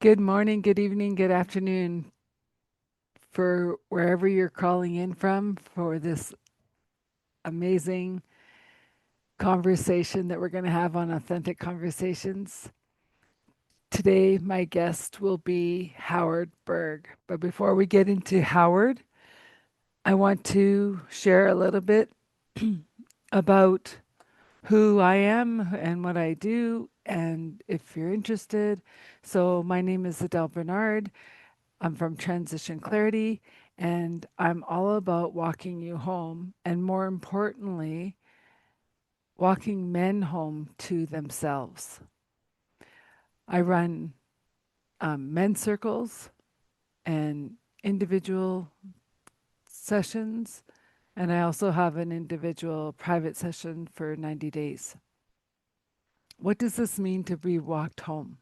Good morning, good evening, good afternoon for wherever you're calling in from for this amazing conversation that we're going to have on Authentic Conversations. Today, my guest will be Howard Berg. But before we get into Howard, I want to share a little bit about who I am and what I do, and if you're interested. So, my name is Adele Bernard. I'm from Transition Clarity, and I'm all about walking you home, and more importantly, walking men home to themselves. I run men's circles and individual sessions, and I also have an individual private session for 90 days. What does this mean to be walked home?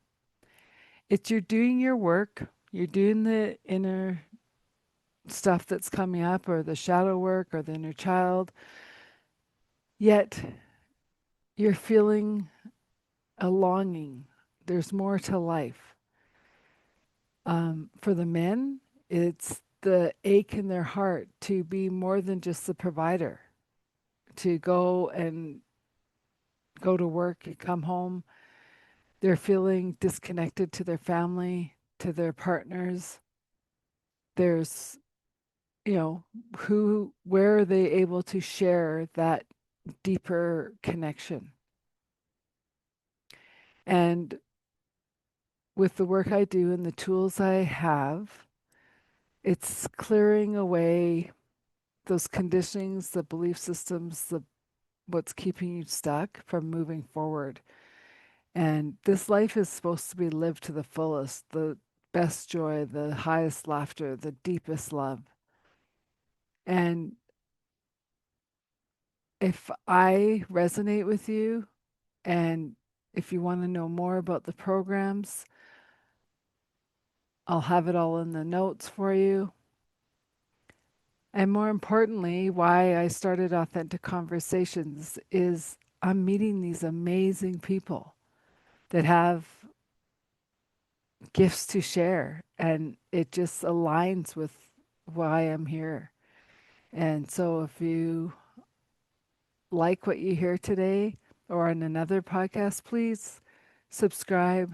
It's you're doing your work, you're doing the inner stuff that's coming up, or the shadow work, or the inner child, yet you're feeling a longing. There's more to life. For the men, it's the ache in their heart to be more than just the provider, to go to work and come home. They're feeling disconnected to their family, to their partners. There's, you know, where are they able to share that deeper connection? And with the work I do and the tools I have, it's clearing away those conditionings, the belief systems, the what's keeping you stuck from moving forward. And this life is supposed to be lived to the fullest, the best joy, the highest laughter, the deepest love. And if I resonate with you, and if you want to know more about the programs, I'll have it all in the notes for you. And more importantly, why I started Authentic Conversations is I'm meeting these amazing people that have gifts to share, and it just aligns with why I'm here. And so if you like what you hear today or on another podcast, please subscribe,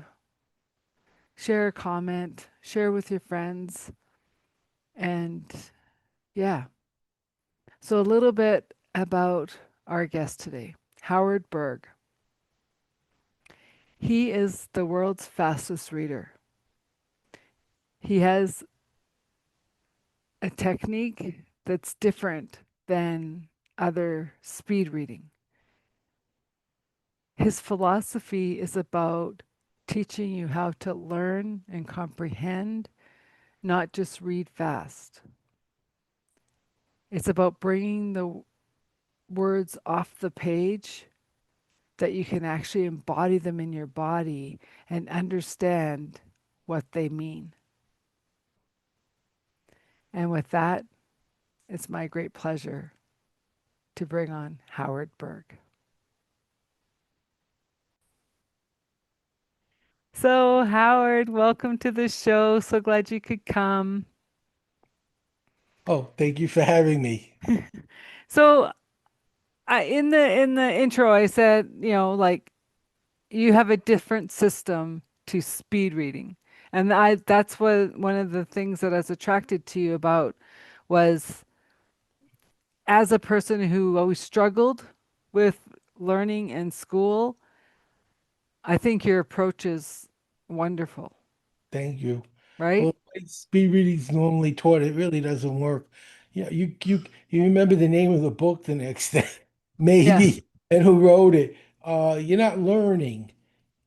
share a comment, share with your friends. And yeah, so a little bit about our guest today, Howard Berg. He is the world's fastest reader. He has a technique that's different than other speed reading. His philosophy is about teaching you how to learn and comprehend, not just read fast. It's about bringing the words off the page that you can actually embody them in your body and understand what they mean. And with that, it's my great pleasure to bring on Howard Berg. So, Howard, welcome to the show. So glad you could come. Oh, thank you for having me. So, in the intro, I said, like you have a different system to speed reading, and that's what one of the things that I was attracted to you about was as a person who always struggled with learning in school. I think your approach is wonderful, Thank you. right? Well, the way speed reading's normally taught, it really doesn't work. Yeah, you remember the name of the book the next day, Yes. maybe, and who wrote it. You're not learning.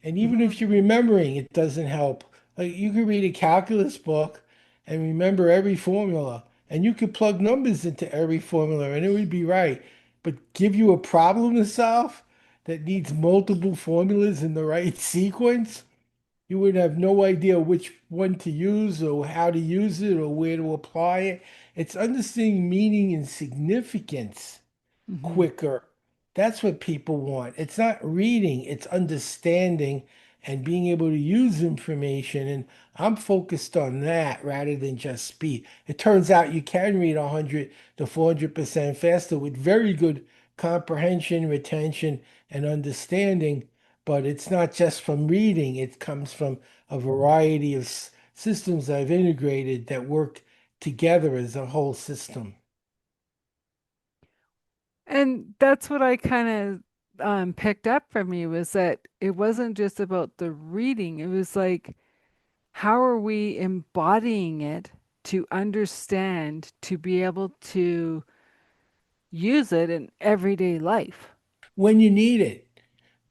And even Hmm. if you're remembering, it doesn't help. Like you could read a calculus book and remember every formula, and you could plug numbers into every formula and it would be right. But give you a problem to solve that needs multiple formulas in the right sequence, you would have no idea which one to use or how to use it or where to apply it. It's understanding meaning and significance Hmm. quicker. That's what people want. It's not reading, it's understanding and being able to use information. And I'm focused on that rather than just speed. It turns out you can read 100 to 400% faster with very good comprehension, retention, and understanding. But it's not just from reading, it comes from a variety of systems I've integrated that work together as a whole system. And that's what I kind of picked up from you was that it wasn't just about the reading. It was like, how are we embodying it to understand, to be able to use it in everyday life? When you need it.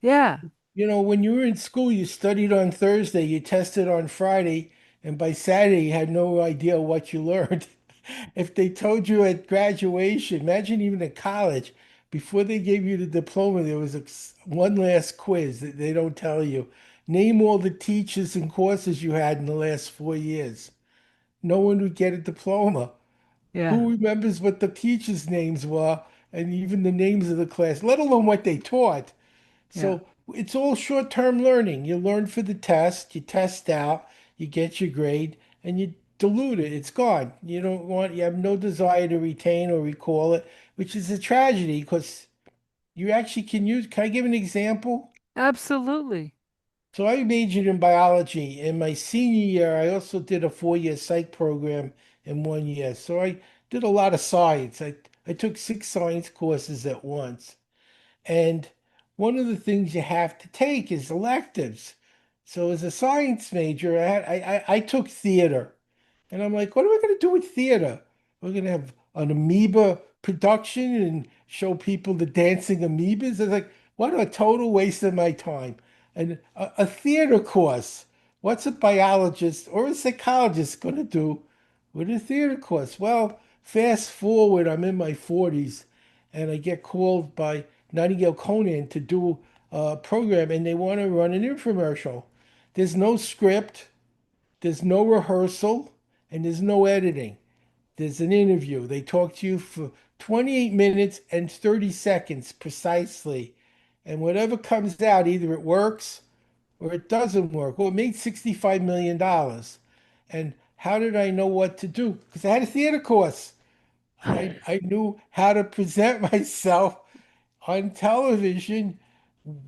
Yeah, When you were in school, you studied on Thursday, you tested on Friday, and by Saturday, you had no idea what you learned. If they told you at graduation, imagine even at college, before they gave you the diploma, there was one last quiz that they don't tell you. Name all the teachers and courses you had in the last 4 years. No one would get a diploma. yeah, Who remembers what the teachers' names were and even the names of the class, let alone what they taught? yeah. So it's all short-term learning. You learn for the test, you test out, you get your grade, and you dilute it. It's gone. You have no desire to retain or recall it, which is a tragedy because you actually can I give an example? Absolutely. So I majored in biology. In my senior year, I also did a 4-year psych program in 1 year. So I did a lot of science. I took 6 science courses at once. And one of the things you have to take is electives. So as a science major, I took theater. And I'm like, what are we going to do with theater? We're going to have an amoeba production and show people the dancing amoebas. I was like, what a total waste of my time. And a theater course, what's a biologist or a psychologist going to do with a theater course? Well, fast forward, I'm in my 40s and I get called by Nightingale Conan to do a program and they want to run an infomercial. There's no script. There's no rehearsal and there's no editing. There's an interview. They talk to you for 28 minutes and 30 seconds precisely. And whatever comes out, either it works or it doesn't work. Well, it made $65 million. And how did I know what to do? Because I had a theater course. I knew how to present myself on television,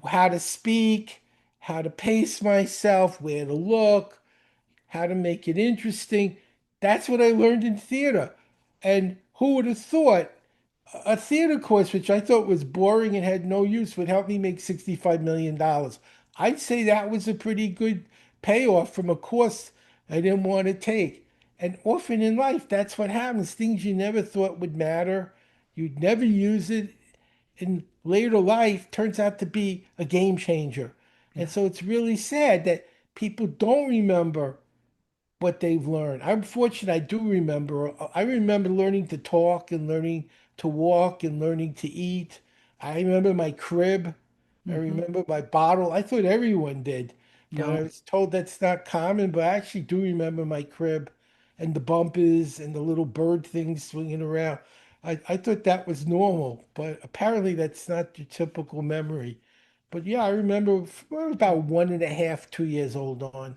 how to speak, how to pace myself, where to look, how to make it interesting. That's what I learned in theater. And who would have thought a theater course, which I thought was boring and had no use, would help me make $65 million? I'd say that was a pretty good payoff from a course I didn't want to take. And often in life, that's what happens. Things you never thought would matter, you'd never use it in later life turns out to be a game changer. And Yeah. so it's really sad that people don't remember what they've learned. I'm fortunate I do remember. I remember learning to talk and learning to walk and learning to eat. I remember my crib. I Mm-hmm. remember my bottle. I thought everyone did, but I No. was told that's not common. But I actually do remember my crib and the bumpers and the little bird things swinging around. I thought that was normal, but apparently that's not your typical memory. But yeah, I remember I was about 1.5, 2 years old on.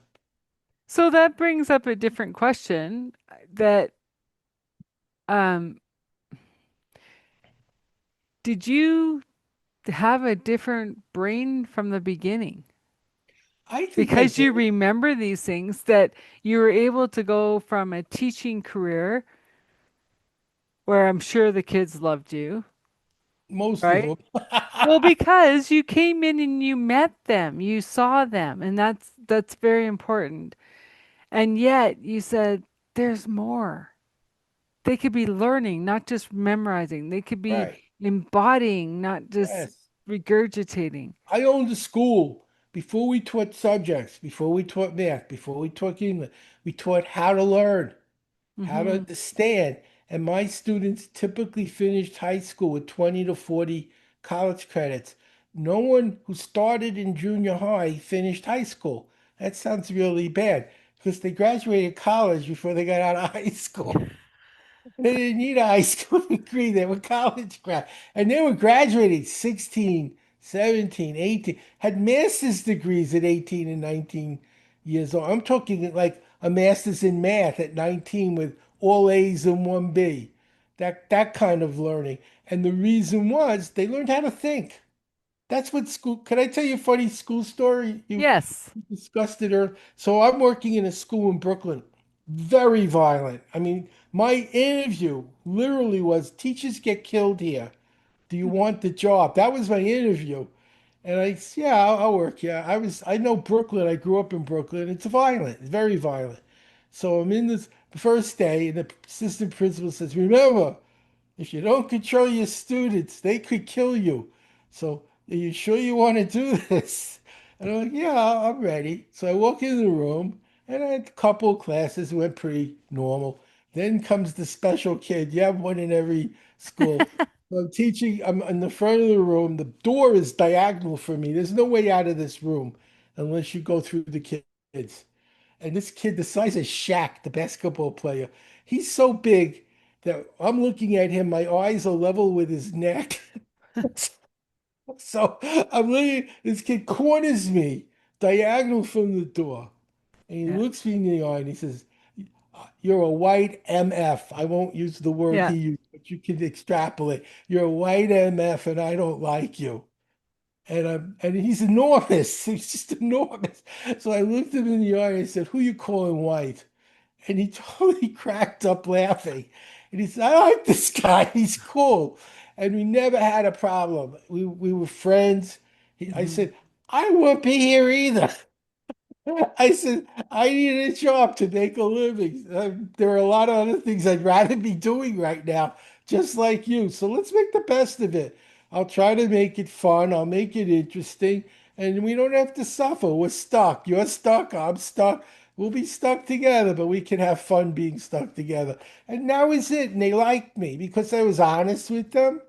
So that brings up a different question that um did you have a different brain from the beginning? I think I Because you did. remember these things that you were able to go from a teaching career where I'm sure the kids loved you, Most of right? them. Well, because you came in and you met them, you saw them, and that's very important. And yet you said there's more. They could be learning, not just memorizing. They could be Right. embodying, not just Yes. regurgitating. I owned a school before we taught subjects, before we taught math, before we taught English. We taught how to learn, how to Hmm. understand. And my students typically finished high school with 20 to 40 college credits. No one who started in junior high finished high school. That sounds really bad because they graduated college before they got out of high school. They didn't need a high school degree. They were college grad. And they were graduating 16, 17, 18, had master's degrees at 18 and 19 years old. I'm talking like a master's in math at 19 with all A's and one B. That kind of learning. And the reason was they learned how to think. That's what school. Can I tell you a funny school story? You Yes. discussed it earlier. So I'm working in a school in Brooklyn, very violent. I mean, my interview literally was teachers get killed here. Do you want the job? That was my interview. And yeah, I'll work. Yeah, I know Brooklyn. I grew up in Brooklyn. It's violent, it's very violent. So I'm in this the first day, and the assistant principal says, remember, if you don't control your students, they could kill you. So, are you sure you want to do this? And I'm like, yeah, I'm ready. So I walk in the room, and I had a couple of classes went pretty normal. Then comes the special kid. You have one in every school. So I'm teaching, I'm in the front of the room. The door is diagonal for me. There's no way out of this room unless you go through the kids. And this kid, the size of Shaq, the basketball player, he's so big that I'm looking at him, my eyes are level with his neck. So I'm looking, this kid corners me diagonal from the door. And he Yeah. looks me in the eye and he says, you're a white MF. I won't use the word Yeah. he used, but you can extrapolate. You're a white MF and I don't like you. And he's enormous. He's just enormous. So I looked him in the eye and I said, who you calling white? And he totally cracked up laughing. And he said, I like this guy. He's cool. And we never had a problem. We were friends. I Hmm. said, I won't be here either. I said, I need a job to make a living. There are a lot of other things I'd rather be doing right now, just like you. So let's make the best of it. I'll try to make it fun. I'll make it interesting. And we don't have to suffer. We're stuck. You're stuck. I'm stuck. We'll be stuck together, but we can have fun being stuck together. And that was it. And they liked me because I was honest with them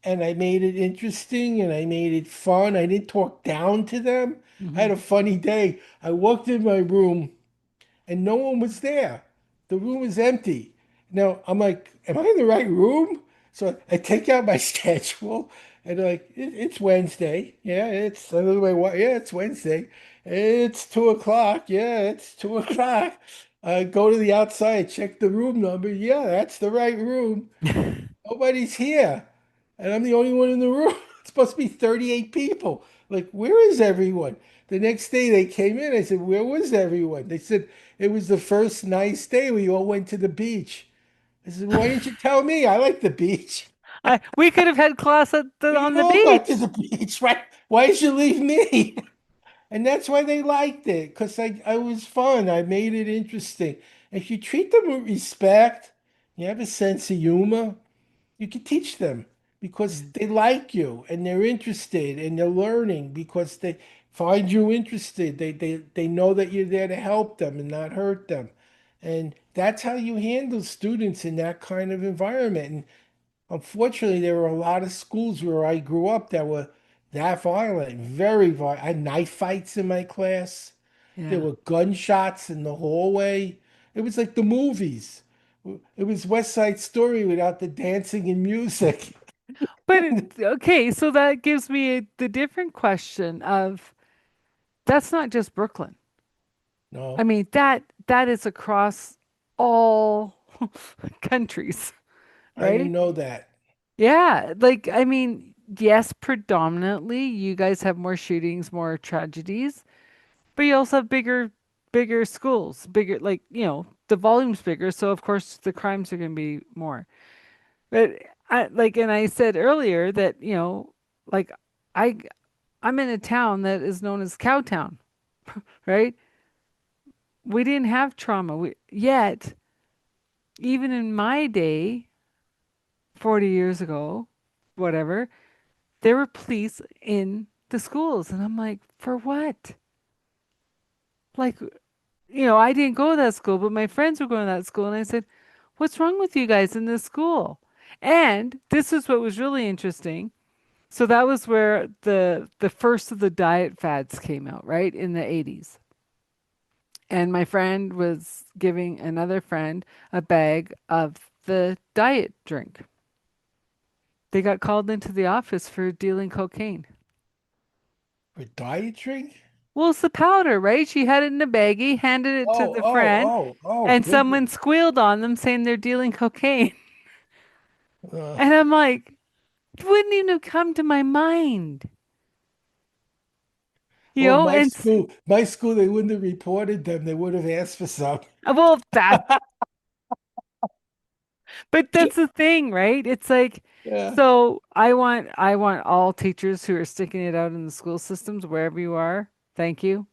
and I made it interesting and I made it fun. I didn't talk down to them. I Hmm. had a funny day. I walked in my room and no one was there. The room was empty. Now I'm like, am I in the right room? So I take out my schedule and like, it's Wednesday. Yeah, I look at my yeah, it's Wednesday. It's 2 o'clock. Yeah, it's 2 o'clock. I go to the outside, check the room number. Yeah, that's the right room. Nobody's here. And I'm the only one in the room. It's supposed to be 38 people. Like, where is everyone? The next day they came in. I said, where was everyone? They said, it was the first nice day. We all went to the beach. I said, why didn't you tell me? I like the beach. We could have had class We on the all got to beach. the beach, right? Why did you leave me? And that's why they liked it, because I was fun. I made it interesting. If you treat them with respect, you have a sense of humor, you can teach them because Yeah. they like you and they're interested and they're learning because they find you interested. They know that you're there to help them and not hurt them. And that's how you handle students in that kind of environment. And unfortunately, there were a lot of schools where I grew up that were that violent, very violent. I had knife fights in my class. There Yeah. were gunshots in the hallway. It was like the movies. It was West Side Story without the dancing and music. Okay, so that gives me the different question of that's not just Brooklyn. I No, mean, that is across all countries, I didn't right? know that. Yeah, like I mean, yes, predominantly you guys have more shootings, more tragedies, but you also have bigger schools, bigger like, the volume's bigger, so of course the crimes are going to be more. But and I said earlier that, like I I'm in a town that is known as Cowtown, right? We didn't have trauma. Yet, even in my day, 40 years ago, whatever, there were police in the schools. And I'm like, for what? Like, I didn't go to that school, but my friends were going to that school. And I said, what's wrong with you guys in this school? And this is what was really interesting. So that was where the first of the diet fads came out, right? In the 80s. And my friend was giving another friend a bag of the diet drink. They got called into the office for dealing cocaine. For diet drink? Well, it's the powder, right? She had it in a baggie, handed it to Oh, the oh, friend, oh, oh, and someone goodness. squealed on them saying they're dealing cocaine. Uh, And I'm like, it wouldn't even have come to my mind, you well, know? And my school, they wouldn't have reported them. They would have asked for some. well, but that's the thing, right? It's like, Yeah. so I want all teachers who are sticking it out in the school systems, wherever you are, thank you.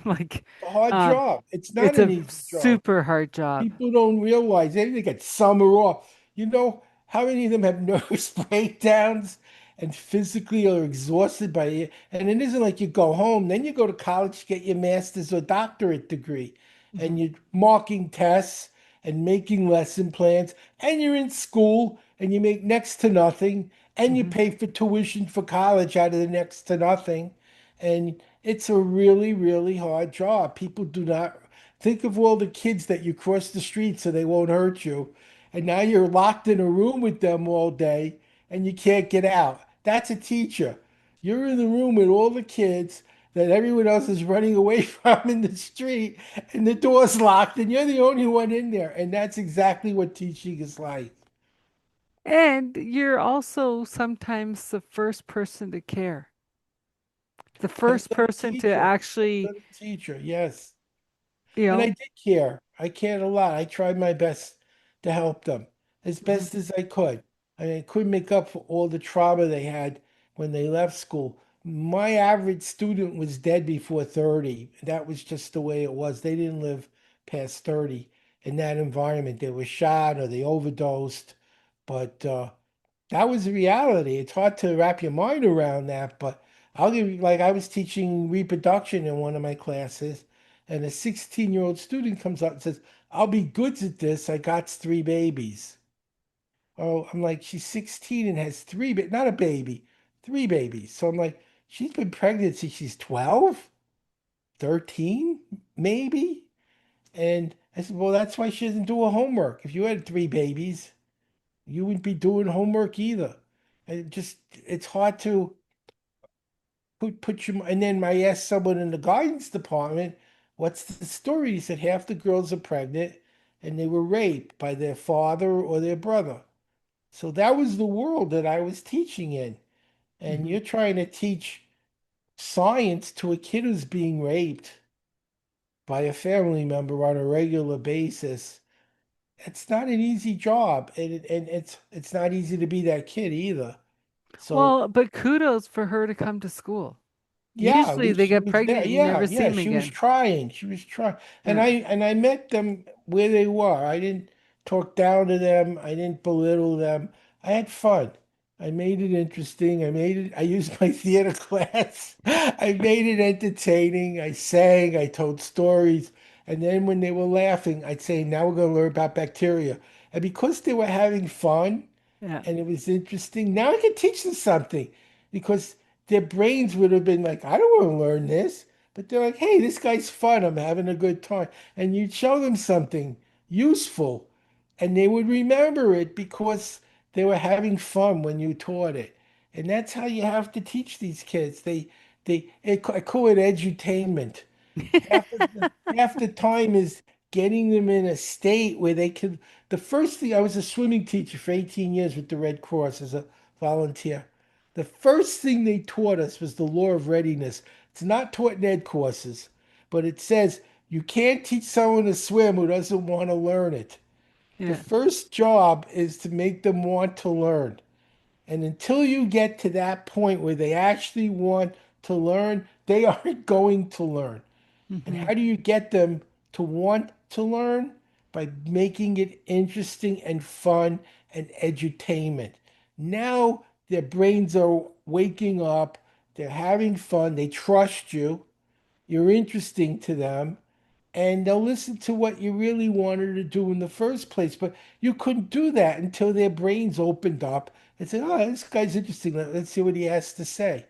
Like, A hard um, job. It's not it's an a easy job. super hard job. People don't realize they get summer off. You know how many of them have nervous breakdowns and physically are exhausted by it? And it isn't like you go home, then you go to college to get your master's or doctorate degree, and Mhm, you're marking tests and making lesson plans, and you're in school and you make next to nothing, and you mhm. pay for tuition for college out of the next to nothing. And it's a really, really hard job. People do not think of all the kids that you cross the street so they won't hurt you. And now you're locked in a room with them all day and you can't get out. That's a teacher. You're in the room with all the kids that everyone else is running away from in the street and the door's locked and you're the only one in there. And that's exactly what teaching is like. And you're also sometimes the first person to care, the Depends first on the person to teacher. Depends actually, on the teacher. Yes. you And I know, did care. I cared a lot. I tried my best to help them as mhm, best as I could. I mean, I couldn't make up for all the trauma they had when they left school. My average student was dead before 30. That was just the way it was. They didn't live past 30 in that environment. They were shot or they overdosed. But that was the reality. It's hard to wrap your mind around that, but I'll give you, like, I was teaching reproduction in one of my classes, and a 16-year-old student comes up and says, I'll be good at this. I got three babies. Oh, I'm like, she's 16 and has three, but not a baby, three babies. So I'm like, she's been pregnant since she's 12, 13, maybe. And I said, well, that's why she doesn't do her homework. If you had three babies, you wouldn't be doing homework either. And it's hard to put you. And then I asked someone in the guidance department, what's the story? He said half the girls are pregnant and they were raped by their father or their brother. So that was the world that I was teaching in. And mhm. you're trying to teach science to a kid who's being raped by a family member on a regular basis. It's not an easy job, and it's not easy to be that kid either. So Well, but kudos for her to come to school. yeah, at Usually least they she get was there. pregnant, you Yeah, never see yeah, them she was again. trying. She was trying. Yeah. And I met them where they were. I didn't talk down to them. I didn't belittle them. I had fun. I made it interesting. I used my theater class. I made it entertaining. I sang, I told stories. And then when they were laughing, I'd say, now we're going to learn about bacteria. And because they were having fun, Yeah. and it was interesting. Now I can teach them something because their brains would have been like, I don't want to learn this. But they're like, hey, this guy's fun. I'm having a good time. And you'd show them something useful and they would remember it because they were having fun when you taught it. And that's how you have to teach these kids. I call it edutainment. Half the time is getting them in a state where they could. The first thing, I was a swimming teacher for 18 years with the Red Cross as a volunteer. The first thing they taught us was the law of readiness. It's not taught in ed courses, but it says you can't teach someone to swim who doesn't want to learn it. The Yeah. first job is to make them want to learn. And until you get to that point where they actually want to learn, they aren't going to learn. And Hmm. how do you get them to want to learn? By making it interesting and fun and edutainment. Now their brains are waking up, they're having fun, they trust you, you're interesting to them, and they'll listen to what you really wanted to do in the first place. But you couldn't do that until their brains opened up and said, oh, this guy's interesting. Let's see what he has to say.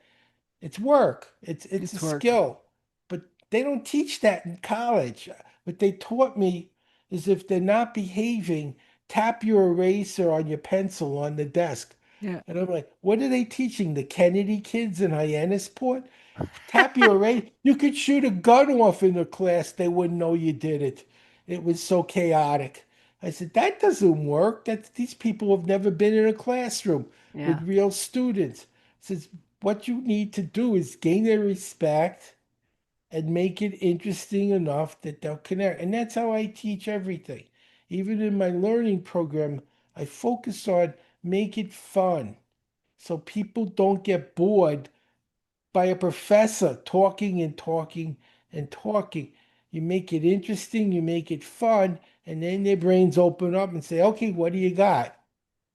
It's work. It's a It's work. skill, but they don't teach that in college. What they taught me is if they're not behaving, tap your eraser on your pencil on the desk. Yeah. And I'm like, what are they teaching the Kennedy kids in Hyannisport? Tap you already. You could shoot a gun off in the class. They wouldn't know you did it. It was so chaotic. I said, that doesn't work. These people have never been in a classroom Yeah. with real students. I says, what you need to do is gain their respect and make it interesting enough that they'll connect. And that's how I teach everything. Even in my learning program, I focus on make it fun so people don't get bored by a professor talking and talking and talking. You make it interesting, you make it fun, and then their brains open up and say, okay, what do you got?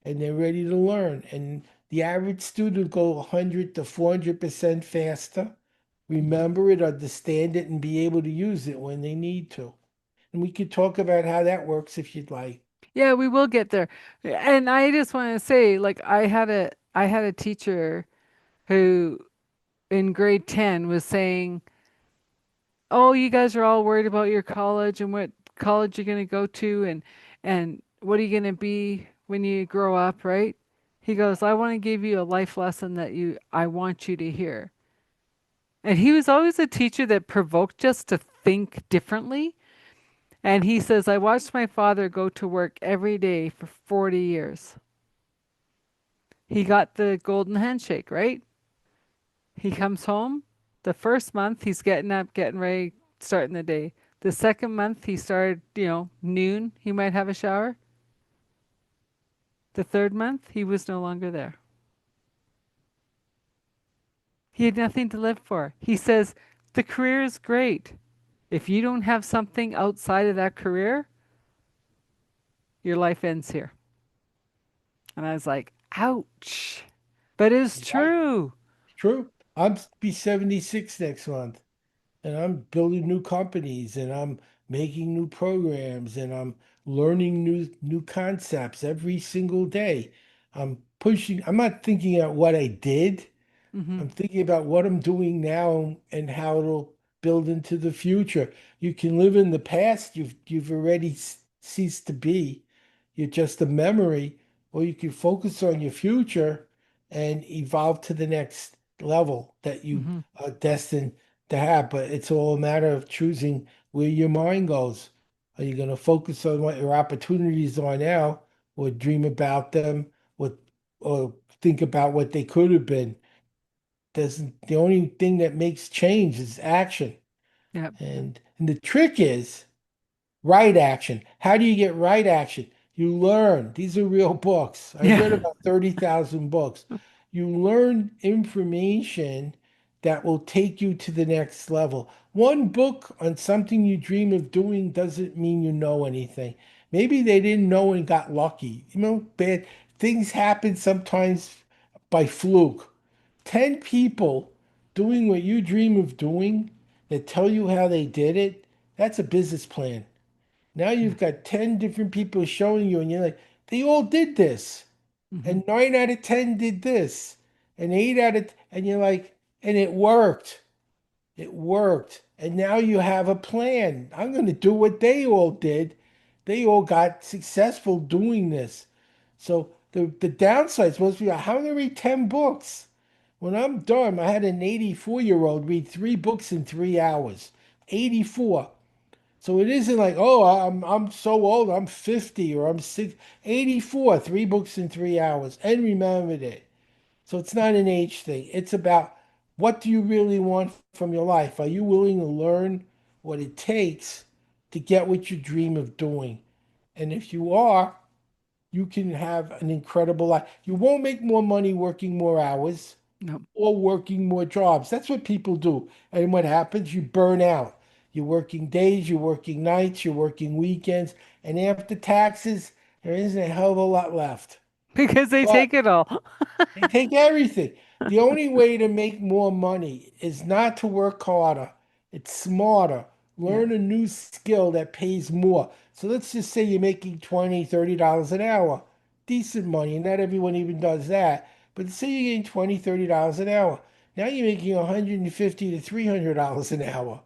And they're ready to learn. And the average student go 100 to 400% faster, Mhm. remember it, understand it, and be able to use it when they need to. And we could talk about how that works if you'd like. Yeah, we will get there. And I just want to say, like, I had a teacher who in grade 10 was saying, "Oh, you guys are all worried about your college and what college you're going to go to and what are you going to be when you grow up, right?" He goes, "I want to give you a life lesson that you I want you to hear." And he was always a teacher that provoked us to think differently. And he says, "I watched my father go to work every day for 40 years. He got the golden handshake, right? He comes home. The first month, he's getting up, getting ready, starting the day. The second month, he started, noon, he might have a shower. The third month, he was no longer there. He had nothing to live for. He says, the career is great. If you don't have something outside of that career, your life ends here. And I was like, ouch. But it's Right. true. True. I'm be 76 next month. And I'm building new companies and I'm making new programs and I'm learning new concepts every single day. I'm not thinking about what I did. Hmm. I'm thinking about what I'm doing now and how it'll build into the future. You can live in the past, you've already ceased to be. You're just a memory, or you can focus on your future and evolve to the next level that you Hmm. are destined to have. But it's all a matter of choosing where your mind goes. Are you going to focus on what your opportunities are now, or dream about them, or or think about what they could have been? Doesn't the only thing that makes change is action. Yep. And the trick is right action. How do you get right action? You learn. These are real books. I've read Yeah. about 30,000 books. You learn information that will take you to the next level. One book on something you dream of doing doesn't mean you know anything. Maybe they didn't know and got lucky. Bad things happen sometimes by fluke. 10 people doing what you dream of doing that tell you how they did it, that's a business plan. Now Yeah. you've got 10 different people showing you, and you're like, they all did this. Hmm. And 9 out of 10 did this. And and you're like, and it worked. It worked. And now you have a plan. I'm going to do what they all did. They all got successful doing this. So the downside is supposed to be, how many read 10 books? When I'm done, I had an 84-year-old read 3 books in 3 hours. 84. So it isn't like, oh, I'm so old, I'm 50 or I'm 6, 84, 3 books in 3 hours, and remembered it. So it's not an age thing. It's about what do you really want from your life? Are you willing to learn what it takes to get what you dream of doing? And if you are, you can have an incredible life. You won't make more money working more hours Nope. or working more jobs. That's what people do. And what happens? You burn out. You're working days, you're working nights, you're working weekends, and after taxes, there isn't a hell of a lot left. Because they But take it all. they take everything. The only way to make more money is not to work harder. It's smarter. Yeah. Learn a new skill that pays more. So let's just say you're making 20, $30 an hour. Decent money, and not everyone even does that. But say you're getting 20, $30 an hour. Now you're making 150 to $300 an hour.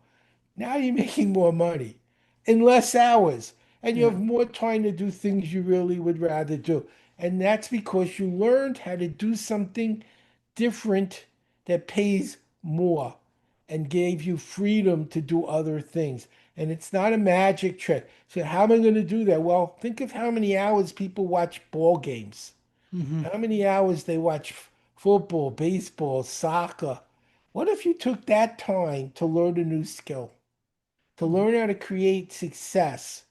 Now you're making more money in less hours, and you Yeah. have more time to do things you really would rather do. And that's because you learned how to do something different that pays more. and gave you freedom to do other things. And it's not a magic trick. So how am I going to do that? Well, think of how many hours people watch ball games. Hmm. How many hours they watch football, baseball, soccer. What if you took that time to learn a new skill, to learn how to create success?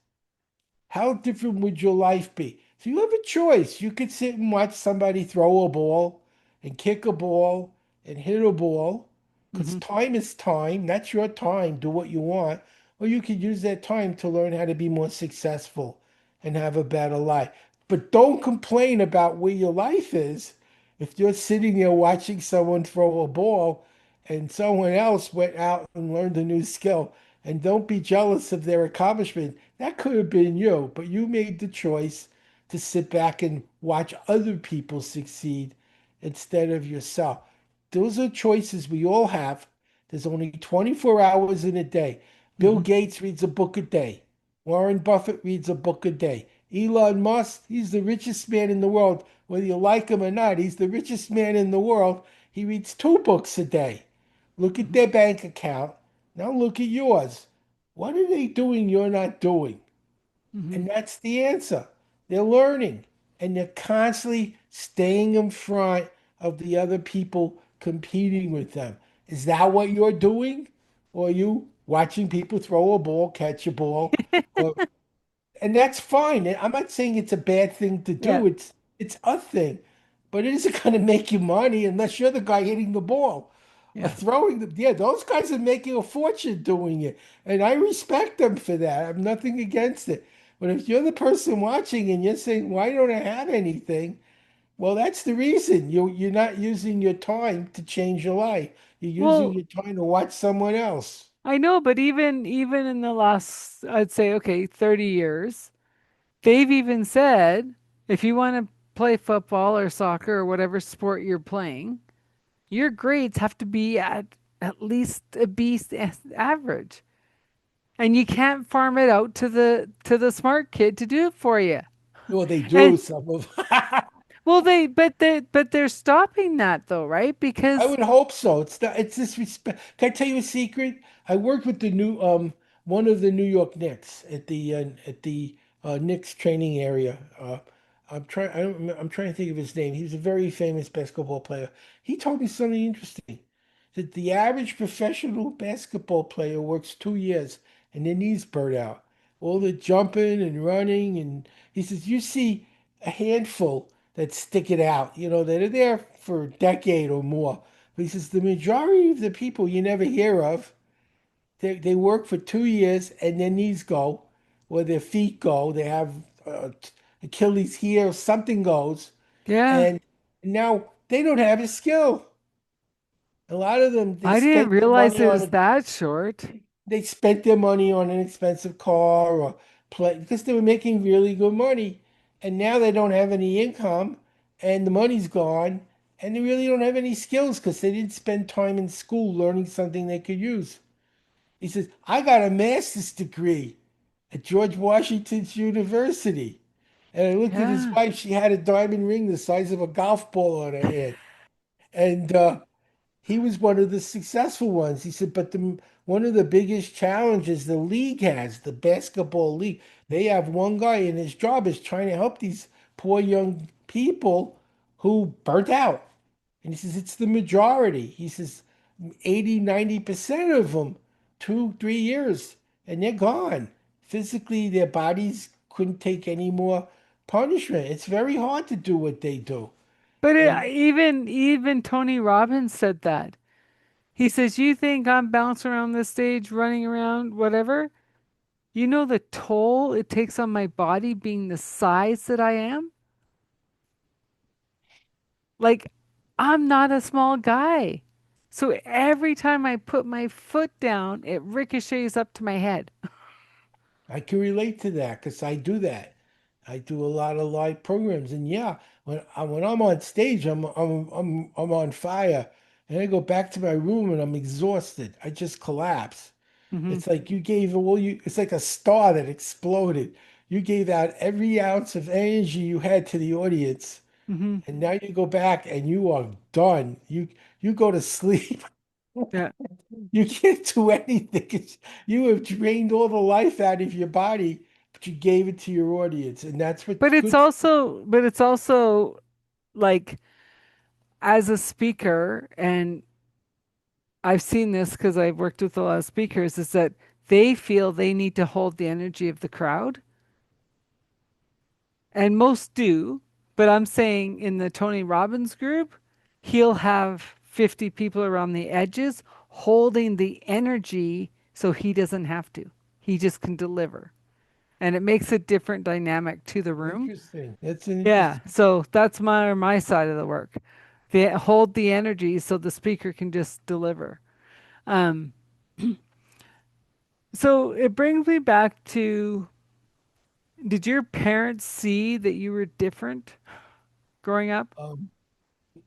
How different would your life be? So you have a choice. You could sit and watch somebody throw a ball and kick a ball and hit a ball because Hmm. time is time. That's your time. Do what you want. Or you could use that time to learn how to be more successful and have a better life. But don't complain about where your life is. If you're sitting there watching someone throw a ball and someone else went out and learned a new skill, and don't be jealous of their accomplishment. That could have been you, but you made the choice to sit back and watch other people succeed instead of yourself. Those are choices we all have. There's only 24 hours in a day. Bill Hmm. Gates reads a book a day. Warren Buffett reads a book a day. Elon Musk, he's the richest man in the world. Whether you like him or not, he's the richest man in the world. He reads 2 books a day. Look at Hmm. their bank account. Now look at yours. What are they doing you're not doing? Hmm. And that's the answer. They're learning and they're constantly staying in front of the other people competing with them. Is that what you're doing? Or are you watching people throw a ball, catch a ball, or and that's fine. I'm not saying it's a bad thing to Yeah. do. It's a thing, but it isn't going to make you money unless you're the guy hitting the ball or Yeah. throwing the. Yeah, those guys are making a fortune doing it, and I respect them for that. I have nothing against it. But if you're the person watching and you're saying, "Why don't I have anything?" Well, that's the reason. You're not using your time to change your life. You're using Well, your time to watch someone else. I know, but even in the last, I'd say, okay, 30 years, they've even said if you want to play football or soccer or whatever sport you're playing, your grades have to be at least a average. And you can't farm it out to the smart kid to do it for you. Well, they And do some of. well, but they're stopping that though, right? I Because would hope so. It's not, it's disrespect. Can I tell you a secret? I worked with the new one of the New York Knicks at the Knicks training area. I'm trying to think of his name. He was a very famous basketball player. He told me something interesting. That the average professional basketball player works 2 years and their knees burn out. All the jumping and running, and he says you see a handful that stick it out, that are there for a decade or more. But he says the majority of the people you never hear of, they work for 2 years and their knees go, or their feet go. They have Achilles heel, something goes, yeah, and now they don't have a skill. A lot of them, they I didn't spent their realize money it on was a that short. they spent their money on an expensive car or play because they were making really good money. And now they don't have any income and the money's gone and they really don't have any skills because they didn't spend time in school learning something they could use. He says, I got a master's degree at George Washington's University. And I looked at his Yeah. wife, she had a diamond ring the size of a golf ball on her hand. And he was one of the successful ones. He said, but one of the biggest challenges the league has, the basketball league, they have one guy and his job is trying to help these poor young people who burnt out. And he says, it's the majority. He says, 80, 90% of them, 2, 3 years, and they're gone. Physically, their bodies couldn't take any more punishment. It's very hard to do what they do. But And even Tony Robbins said that. He says, "You think I'm bouncing around the stage, running around, whatever? You know the toll it takes on my body being the size that I am? Like, I'm not a small guy. So every time I put my foot down, it ricochets up to my head." I can relate to that because I do that. I do a lot of live programs, and yeah, when I'm on stage, I'm on fire, and I go back to my room and I'm exhausted. I just collapse. Hmm. It's like you gave all you. It's like a star that exploded. You gave out every ounce of energy you had to the audience, Hmm. and now you go back and you are done. You go to sleep. Yeah. You can't do anything. You have drained all the life out of your body, but you gave it to your audience, and that's But what's it's good. also, but it's also like as a speaker, and I've seen this because I've worked with a lot of speakers, is that they feel they need to hold the energy of the crowd. And most do. But I'm saying in the Tony Robbins group, he'll have 50 people around the edges holding the energy so he doesn't have to. He just can deliver. And it makes a different dynamic to the room. Interesting. That's an Yeah. interesting. So that's my side of the work. They hold the energy so the speaker can just deliver. Um, so it brings me back to, did your parents see that you were different growing up? Um,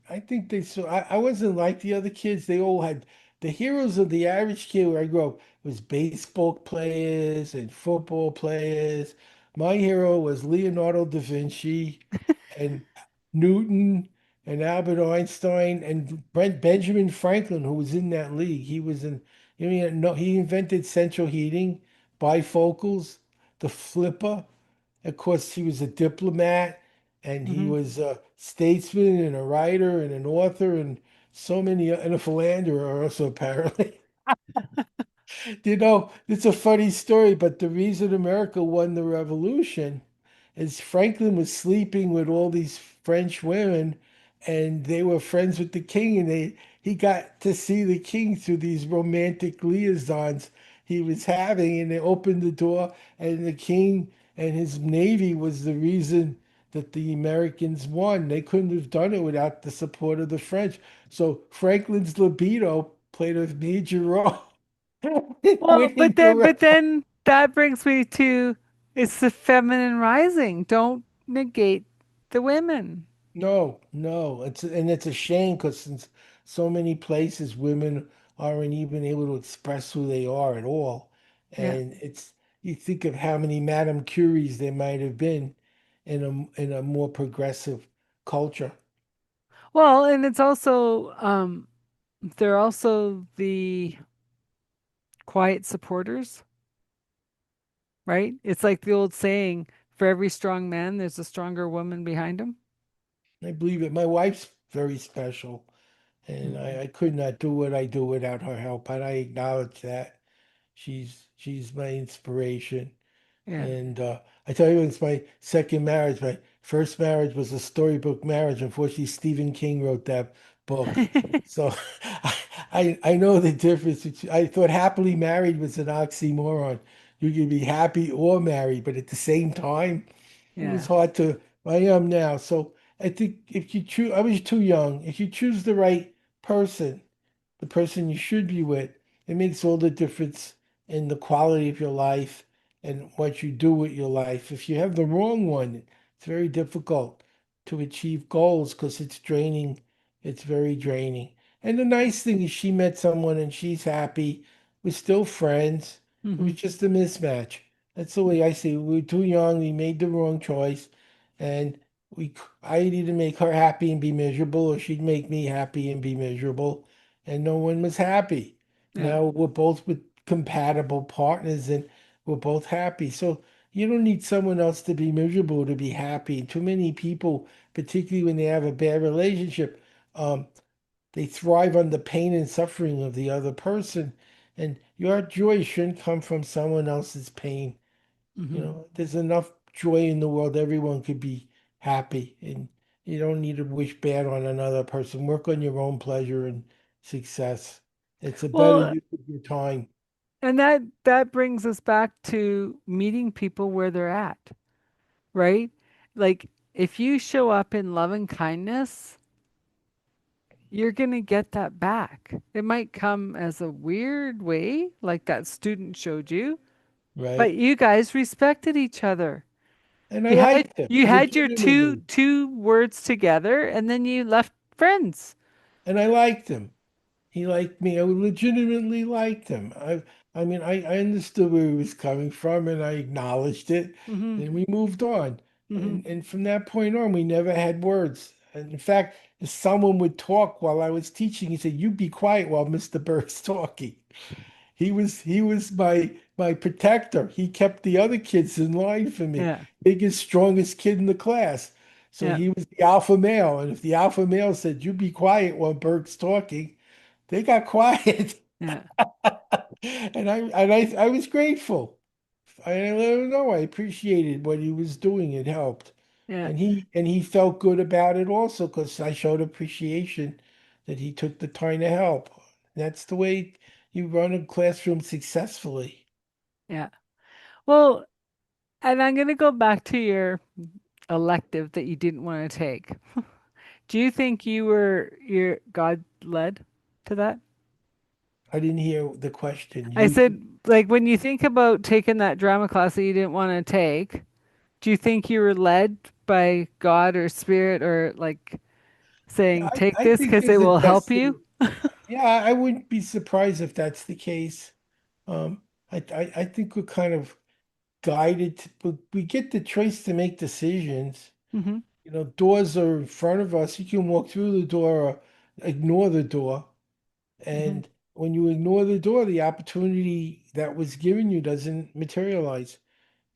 I think they saw. I wasn't like the other kids. They all had the heroes of the average kid where I grew up was baseball players and football players. My hero was Leonardo da Vinci and Newton and Albert Einstein and Benjamin Franklin, who was in that league. He was in. You know, no, he invented central heating, bifocals, the flipper. Of course, he was a diplomat and he Hmm. was a statesman and a writer and an author and so many, and a philanderer also, apparently. It's a funny story, but the reason America won the revolution is Franklin was sleeping with all these French women and they were friends with the king and he got to see the king through these romantic liaisons he was having and they opened the door and the king and his navy was the reason that the Americans won. They couldn't have done it without the support of the French. So Franklin's libido played a major role in Well, winning the but revolution. then that brings me to, it's the feminine rising. Don't negate the women. No, no, it's a shame because in so many places women aren't even able to express who they are at all, Yeah. and it's you think of how many Madame Curies there might have been in a more progressive culture. Well, and it's also they're also the quiet supporters, right? It's like the old saying, for every strong man, there's a stronger woman behind him. I believe it. My wife's very special, and Hmm. I could not do what I do without her help, and I acknowledge that. She's my inspiration. Yeah. And I tell you, it's my second marriage. My first marriage was a storybook marriage. Unfortunately, Stephen King wrote that book. So I know the difference. I thought happily married was an oxymoron. You could be happy or married, but at the same time, it was Yeah. hard to. I am now. So I think if you choose, I was too young. If you choose the person you should be with, it makes all the difference in the quality of your life and what you do with your life. If you have the wrong one, it's very difficult to achieve goals because it's draining. It's very draining. And the nice thing is she met someone and she's happy. We're still friends. It Hmm. was just a mismatch. That's the way I see it. We were too young. We made the wrong choice. And I needed to make her happy and be miserable, or she'd make me happy and be miserable. And no one was happy. Yeah. Now we're both with compatible partners and we're both happy. So you don't need someone else to be miserable to be happy. Too many people, particularly when they have a bad relationship, um, they thrive on the pain and suffering of the other person. And your joy shouldn't come from someone else's pain. Hmm. There's enough joy in the world. Everyone could be happy, and you don't need to wish bad on another person. Work on your own pleasure and success. It's a better Well, use of your time, and that brings us back to meeting people where they're at, right? Like if you show up in love and kindness, you're going to get that back. It might come as a weird way, like that student showed you, but right? you guys respected each other. And I liked him You had your legitimately, two words together and then you left friends. and I liked him. He liked me. I legitimately liked him. I mean, I understood where he was coming from, and I acknowledged it. Mhm. And we moved on. Mhm. And from that point on, we never had words. And in fact, if someone would talk while I was teaching, he said, "You be quiet while Mr. Berg's talking." He was my protector. He kept the other kids in line for me. Yeah. Biggest, strongest kid in the class. So Yeah. he was the alpha male. And if the alpha male said, "You be quiet while Berg's talking," they got quiet. Yeah. And I was grateful. I don't know. I appreciated what he was doing. It helped. Yeah. And he felt good about it also because I showed appreciation that he took the time to help. That's the way you run a classroom successfully. Yeah. Well, and I'm going to go back to your elective that you didn't want to take. Do you think you were your God led to that? I didn't hear the question. I You, said, like, when you think about taking that drama class that you didn't want to take, do you think you were led by God or spirit or like saying, take I this think because it there's a will help you? destiny. Yeah, I wouldn't be surprised if that's the case. Um, I think we're kind of guided. We get the choice to make decisions. Mm-hmm. Doors are in front of us. You can walk through the door or ignore the door. Mm-hmm. And when you ignore the door, the opportunity that was given you doesn't materialize.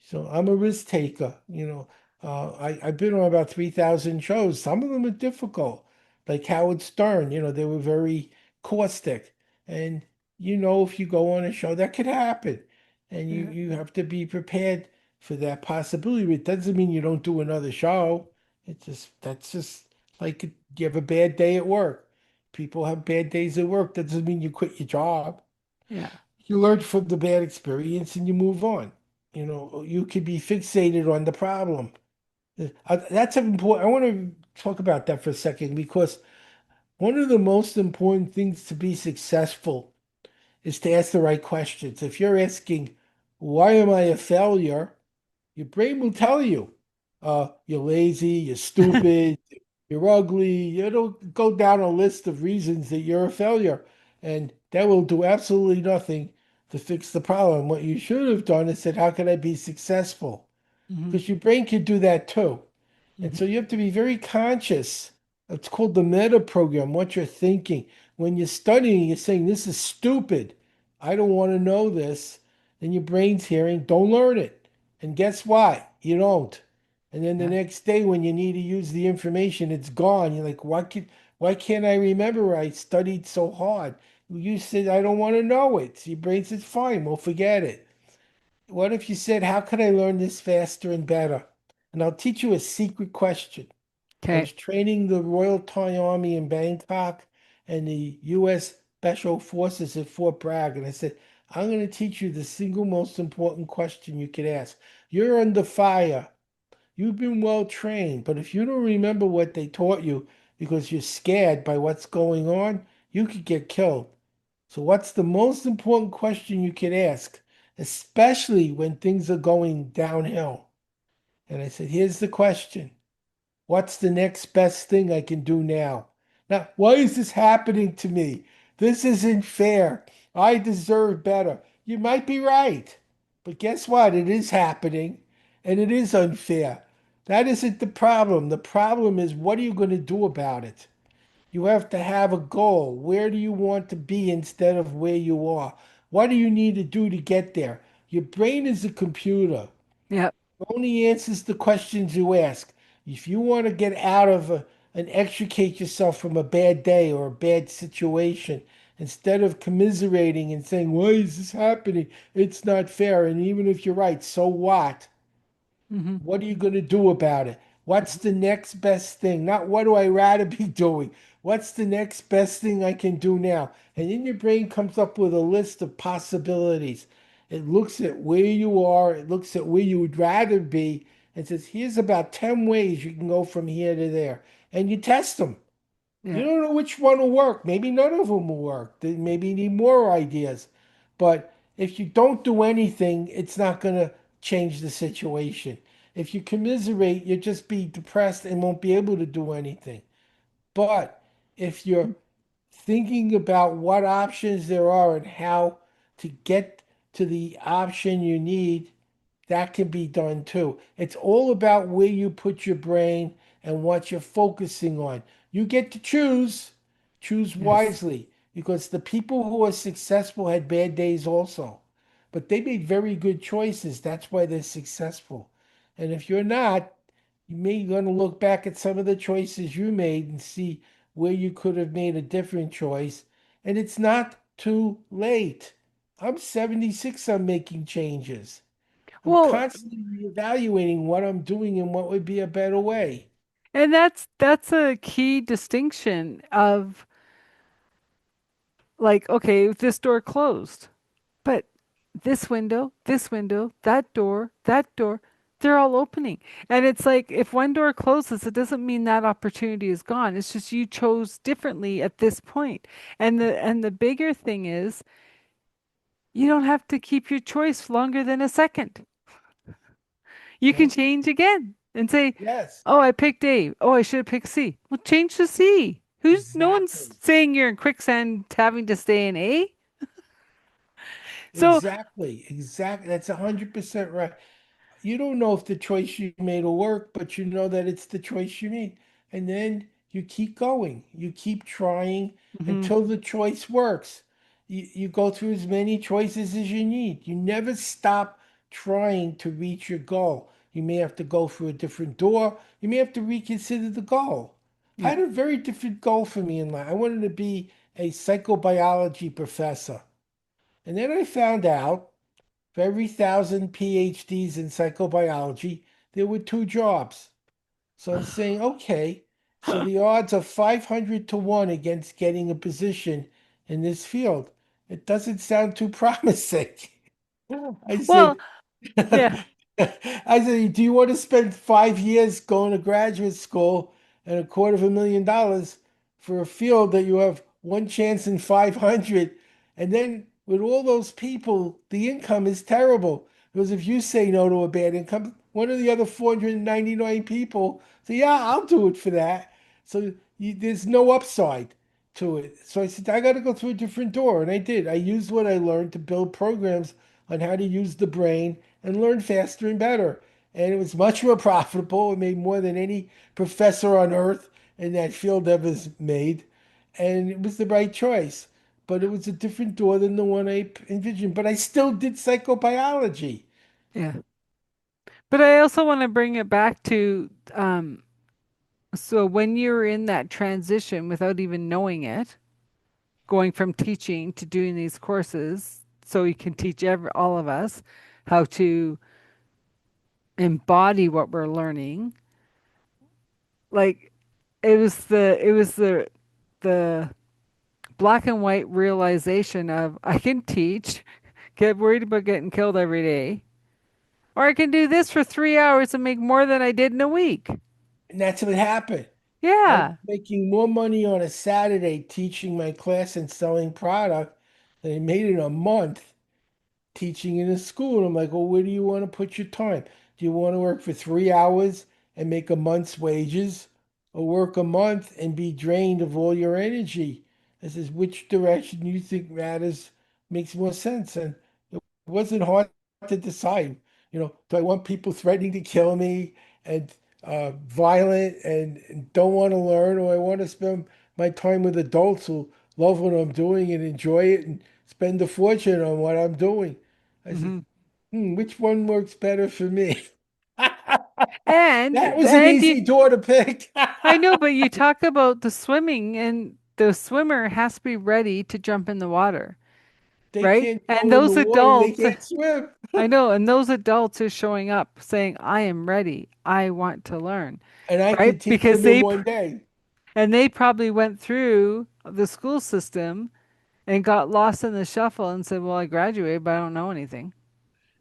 So I'm a risk taker. I've been on about 3,000 shows. Some of them are difficult, like Howard Stern. They were very caustic. And if you go on a show, that could happen. And you, Yeah. you have to be prepared for that possibility. It doesn't mean you don't do another show. That's just like you have a bad day at work. People have bad days at work. That doesn't mean you quit your job. Yeah. You learn from the bad experience and you move on. You could be fixated on the problem. That's important. I want to talk about that for a second because one of the most important things to be successful is to ask the right questions. If you're asking, why am I a failure? Your brain will tell you, you're lazy, you're stupid, you're ugly. It'll go down a list of reasons that you're a failure. And that will do absolutely nothing to fix the problem. What you should have done is said, how can I be successful? Mm-hmm. Because your brain can do that too. And Mm-hmm. so you have to be very conscious. It's called the meta program, what you're thinking. When you're studying, you're saying, this is stupid. I don't want to know this. Then your brain's hearing, don't learn it. And guess what? You don't. And then the Yeah. next day when you need to use the information, it's gone. You're like, why can't I remember? I studied so hard. You said, I don't want to know it. So your brain says, fine, we'll forget it. What if you said, how can I learn this faster and better? And I'll teach you a secret question. I Okay. was training the Royal Thai Army in Bangkok and the U.S. Special Forces at Fort Bragg. And I said, I'm going to teach you the single most important question you could ask. You're under fire. You've been well trained, but if you don't remember what they taught you because you're scared by what's going on, you could get killed. So, what's the most important question you could ask, especially when things are going downhill? And I said, here's the question. What's the next best thing I can do now? Now, why is this happening to me? This isn't fair. I deserve better. You might be right. But guess what? It is happening and it is unfair. That isn't the problem. The problem is, what are you going to do about it? You have to have a goal. Where do you want to be instead of where you are? What do you need to do to get there? Your brain is a computer. Yep. Only answers the questions you ask. If you want to get out of and extricate yourself from a bad day or a bad situation, instead of commiserating and saying, why is this happening? It's not fair. And even if you're right, so what? Mm-hmm. What are you going to do about it? What's the next best thing? Not what do I rather be doing? What's the next best thing I can do now? And then your brain comes up with a list of possibilities. It looks at where you are, it looks at where you would rather be, and says, here's about 10 ways you can go from here to there. And you test them. You Yeah. don't know which one will work. Maybe none of them will work. Maybe you need more ideas. But if you don't do anything, it's not going to change the situation. If you commiserate, you'll just be depressed and won't be able to do anything. But if you're thinking about what options there are and how to get to the option you need, that can be done too. It's all about where you put your brain and what you're focusing on. You get to choose. Choose Yes. wisely because the people who are successful had bad days also. But they made very good choices. That's why they're successful. And if you're not, you may going to look back at some of the choices you made and see where you could have made a different choice. And it's not too late. I'm 76, I'm making changes. I'm Well, constantly reevaluating what I'm doing and what would be a better way. and that's a key distinction of like, okay, this door closed, but this window, that door, they're all opening. And it's like if one door closes, it doesn't mean that opportunity is gone. It's just you chose differently at this point. And the bigger thing is you don't have to keep your choice longer than a second. You can No, change again and say, yes, "Oh, I picked A. Oh, I should have picked C." Well, change to C. Who's no one's exactly. saying you're in quicksand having to stay in A. So, Exactly. Exactly. That's 100% right. You don't know if the choice you made will work, but you know that it's the choice you made. And then you keep going. You keep trying mhm, until the choice works. You go through as many choices as you need. You never stop trying to reach your goal. You may have to go through a different door. You may have to reconsider the goal. I yeah. had a very different goal for me in life. I wanted to be a psychobiology professor. And then I found out for every 1,000 PhDs in psychobiology, there were two jobs. So I'm saying, okay, so the odds are 500 to 1 against getting a position in this field. It doesn't sound too promising. I Well, said, yeah. I said, do you want to spend 5 years going to graduate school and $250,000 for a field that you have one chance in 500? And then with all those people, the income is terrible. Because if you say no to a bad income, one of the other 499 people say, yeah, I'll do it for that. So there's no upside to it. So I said, I got to go through a different door. And I did. I used what I learned to build programs on how to use the brain and learn faster and better. And it was much more profitable. It made more than any professor on earth in that field ever made. And it was the right choice. But it was a different door than the one I envisioned. But I still did psychobiology. Yeah. But I also want to bring it back to so when you're in that transition without even knowing it, going from teaching to doing these courses, so you can teach all of us how to embody what we're learning. Like it was the black and white realization of I can teach, get worried about getting killed every day, or I can do this for 3 hours and make more than I did in a week. And that's what happened. I was Yeah. making more money on a Saturday teaching my class and selling product than I made in a month teaching in a school. And I'm like, well, where do you want to put your time? Do you want to work for 3 hours and make a month's wages or work a month and be drained of all your energy? I says, which direction you think matters makes more sense. And it wasn't hard to decide. Do I want people threatening to kill me and violent and don't want to learn, or I want to spend my time with adults who love what I'm doing and enjoy it and spend a fortune on what I'm doing? I said, Hmm. which one works better for me? And That was an and you easy door to pick. I know, but you talk about the swimming and the swimmer has to be ready to jump in the water, They right? can't And go in the those water, they adults, can't swim. I know, and those adults are showing up saying, "I am ready. I want to learn." And I Right? could teach Because them in one day. they probably went through the school system and got lost in the shuffle and said, "Well, I graduated, but I don't know anything."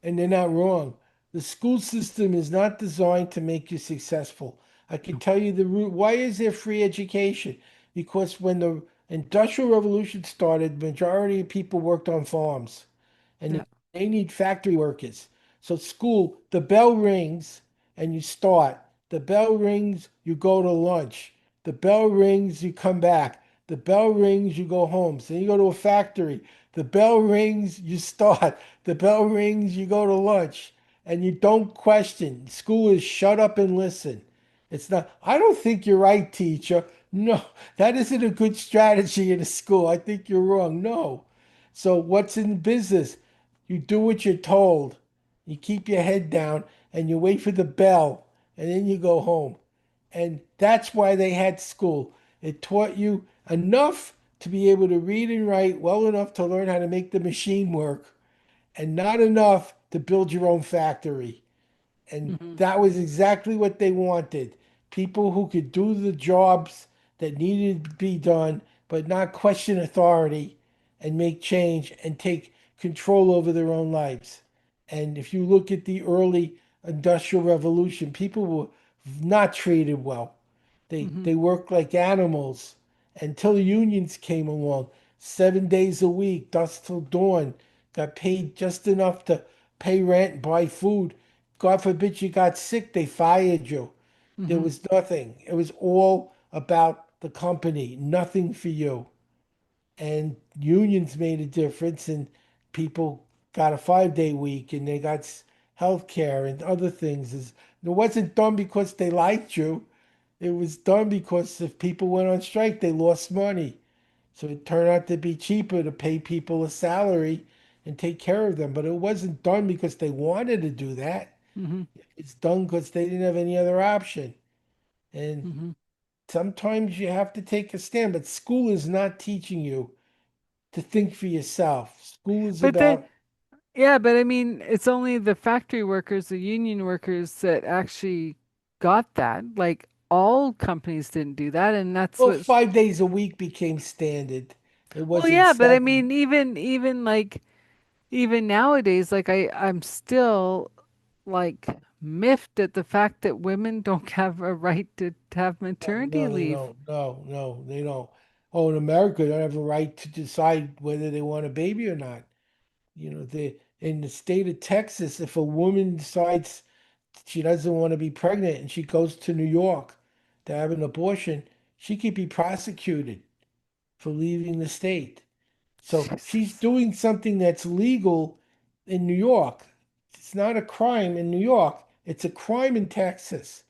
And they're not wrong. The school system is not designed to make you successful. I can No. tell you the root. Why is there free education? Because when the Industrial Revolution started, majority of people worked on farms and Yeah. they need factory workers. So school, the bell rings and you start. The bell rings, you go to lunch. The bell rings, you come back. The bell rings, you go home. So you go to a factory. The bell rings, you start. The bell rings, you go to lunch. And you don't question. School is shut up and listen. It's not, I don't think you're right, teacher. No, that isn't a good strategy in a school. I think you're wrong. No. So what's in business? You do what you're told. You keep your head down and you wait for the bell and then you go home. And that's why they had school. It taught you enough to be able to read and write well enough to learn how to make the machine work and not enough to build your own factory. And Hmm. that was exactly what they wanted. People who could do the jobs that needed to be done, but not question authority and make change and take control over their own lives. And if you look at the early industrial revolution, people were not treated well. Hmm. They worked like animals until the unions came along. 7 days a week, dusk till dawn, got paid just enough to pay rent, buy food. God forbid you got sick, they fired you. There Hmm. was nothing. It was all about the company, nothing for you. And unions made a difference, and people got a 5 day week, and they got health care and other things. It wasn't done because they liked you. It was done because if people went on strike, they lost money. So it turned out to be cheaper to pay people a salary and take care of them. But it wasn't done because they wanted to do that. Hmm. It's done because they didn't have any other option. And Hmm. sometimes you have to take a stand, but school is not teaching you to think for yourself. School is But the about, Yeah, but I mean, it's only the factory workers, the union workers that actually got that. Like all companies didn't do that, and that's well, what's 5 days a week became standard. It well, wasn't yeah, but I seven. mean, even like even nowadays, like I'm still like miffed at the fact that women don't have a right to have No, maternity no, they leave. don't. No, no, they don't. Oh, in America, they don't have a right to decide whether they want a baby or not. In the state of Texas, if a woman decides she doesn't want to be pregnant and she goes to New York to have an abortion, she could be prosecuted for leaving the state. So she's Jesus. doing something that's legal in New York. It's not a crime in New York. It's a crime in Texas.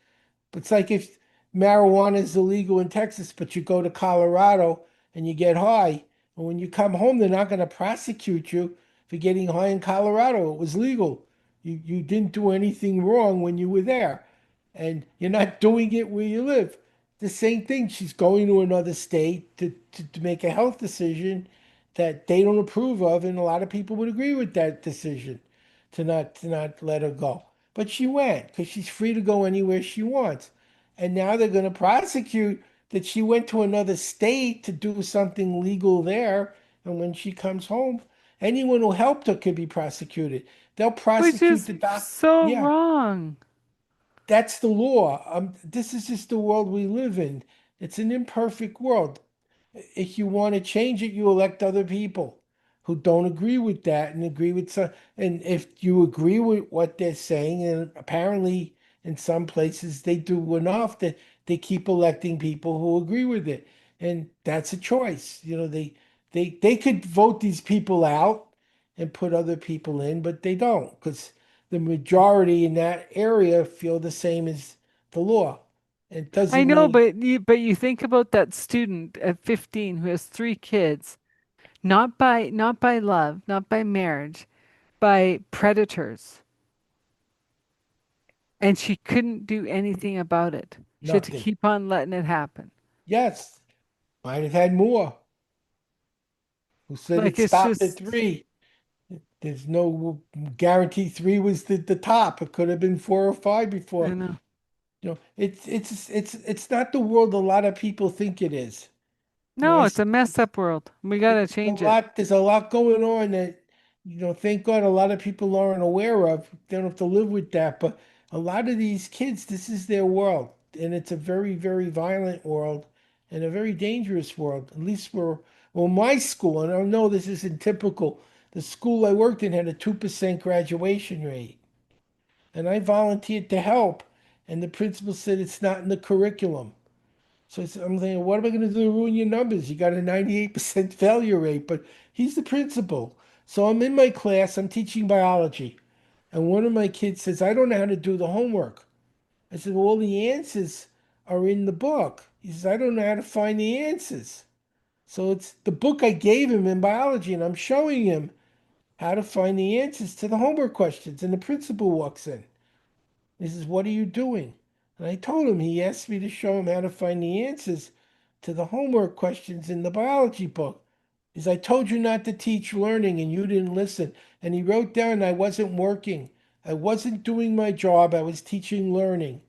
It's like if marijuana is illegal in Texas, but you go to Colorado and you get high, and when you come home, they're not going to prosecute you for getting high in Colorado. It was legal. You didn't do anything wrong when you were there, and you're not doing it where you live. The same thing. She's going to another state to make a health decision that they don't approve of, and a lot of people would agree with that decision to not let her go. But she went because she's free to go anywhere she wants. And now they're going to prosecute that she went to another state to do something legal there. And when she comes home, anyone who helped her could be prosecuted. They'll Which prosecute is the doc. so Yeah, wrong. that's the law. This is just the world we live in. It's an imperfect world. If you want to change it, you elect other people who don't agree with that and agree with some. And if you agree with what they're saying, and apparently in some places they do enough that they keep electing people who agree with it, and that's a choice. They could vote these people out and put other people in, but they don't because the majority in that area feel the same as the law. It I doesn't know, mean but you think about that student at 15 who has three kids, not by love, not by marriage, by predators, and she couldn't do anything about it. She had to nothing. keep on letting it happen. Yes, might have had more. Who said it Like it's stopped at just, three? There's no guarantee three was the top. It could have been four or five I before. know. It's not the world a lot of people think it is. No, I it's a see messed up world. We gotta there's a change it. lot there's a lot going on that thank God a lot of people aren't aware of. They don't have to live with that, but a lot of these kids, this is their world, and it's a very, very violent world and a very dangerous world. At least my school, and I know this isn't typical. The school I worked in had a 2% graduation rate, and I volunteered to help, and the principal said it's not in the curriculum. So I'm thinking, what am I going to do to ruin your numbers? You got a 98% failure rate, but he's the principal. So I'm in my class, I'm teaching biology, and one of my kids says, I don't know how to do the homework. I said, well, all the answers are in the book. He says, I don't know how to find the answers. So it's the book I gave him in biology, and I'm showing him how to find the answers to the homework questions. And the principal walks in. He says, what are you doing? And I told him, he asked me to show him how to find the answers to the homework questions in the biology book. He says, I told you not to teach learning and you didn't listen. And he wrote down I wasn't working. I wasn't doing my job. I was teaching learning.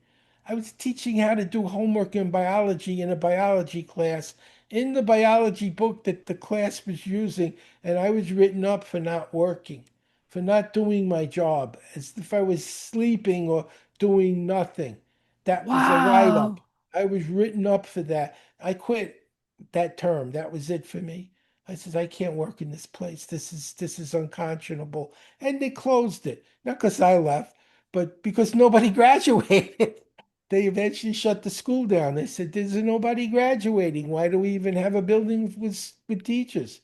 I was teaching how to do homework in biology in a biology class in the biology book that the class was using, and I was written up for not working, for not doing my job, as if I was sleeping or doing nothing. That was a write up. Wow. I was written up for that. I quit that term. That was it for me. I said, I can't work in this place. This is unconscionable. And they closed it. Not because I left, but because nobody graduated. They eventually shut the school down. They said, there's nobody graduating. Why do we even have a building with teachers?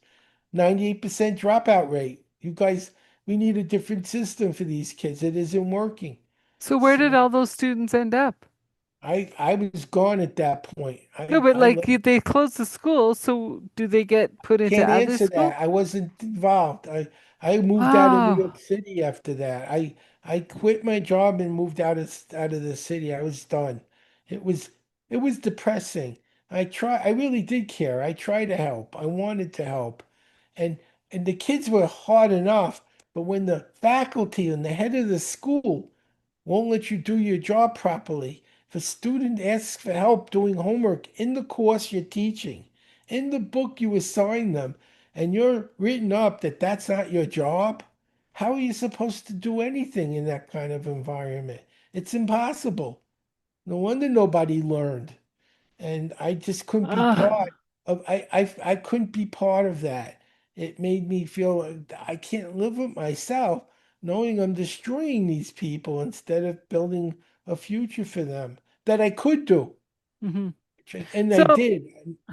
98% dropout rate. You guys, we need a different system for these kids. It isn't working. So where did So all those students end up? I was gone at that point. No, I but I like left. they closed the school, so do they get put into Can't other answer school? that. I wasn't involved. I moved out of New Wow. York City after that. I quit my job and moved out of the city. I was done. It was it was depressing. I really did care. I tried to help. I wanted to help. And and the kids were hard enough, but when the faculty and the head of the school won't let you do your job properly. If a student asks for help doing homework in the course you're teaching, in the book you assign them, and you're written up that that's not your job, how are you supposed to do anything in that kind of environment? It's impossible. No wonder nobody learned, and I just couldn't be Ah. part of. I couldn't be part of that. It made me feel I can't live with myself, knowing I'm destroying these people instead of building a future for them that I could do. Hmm. And I So did,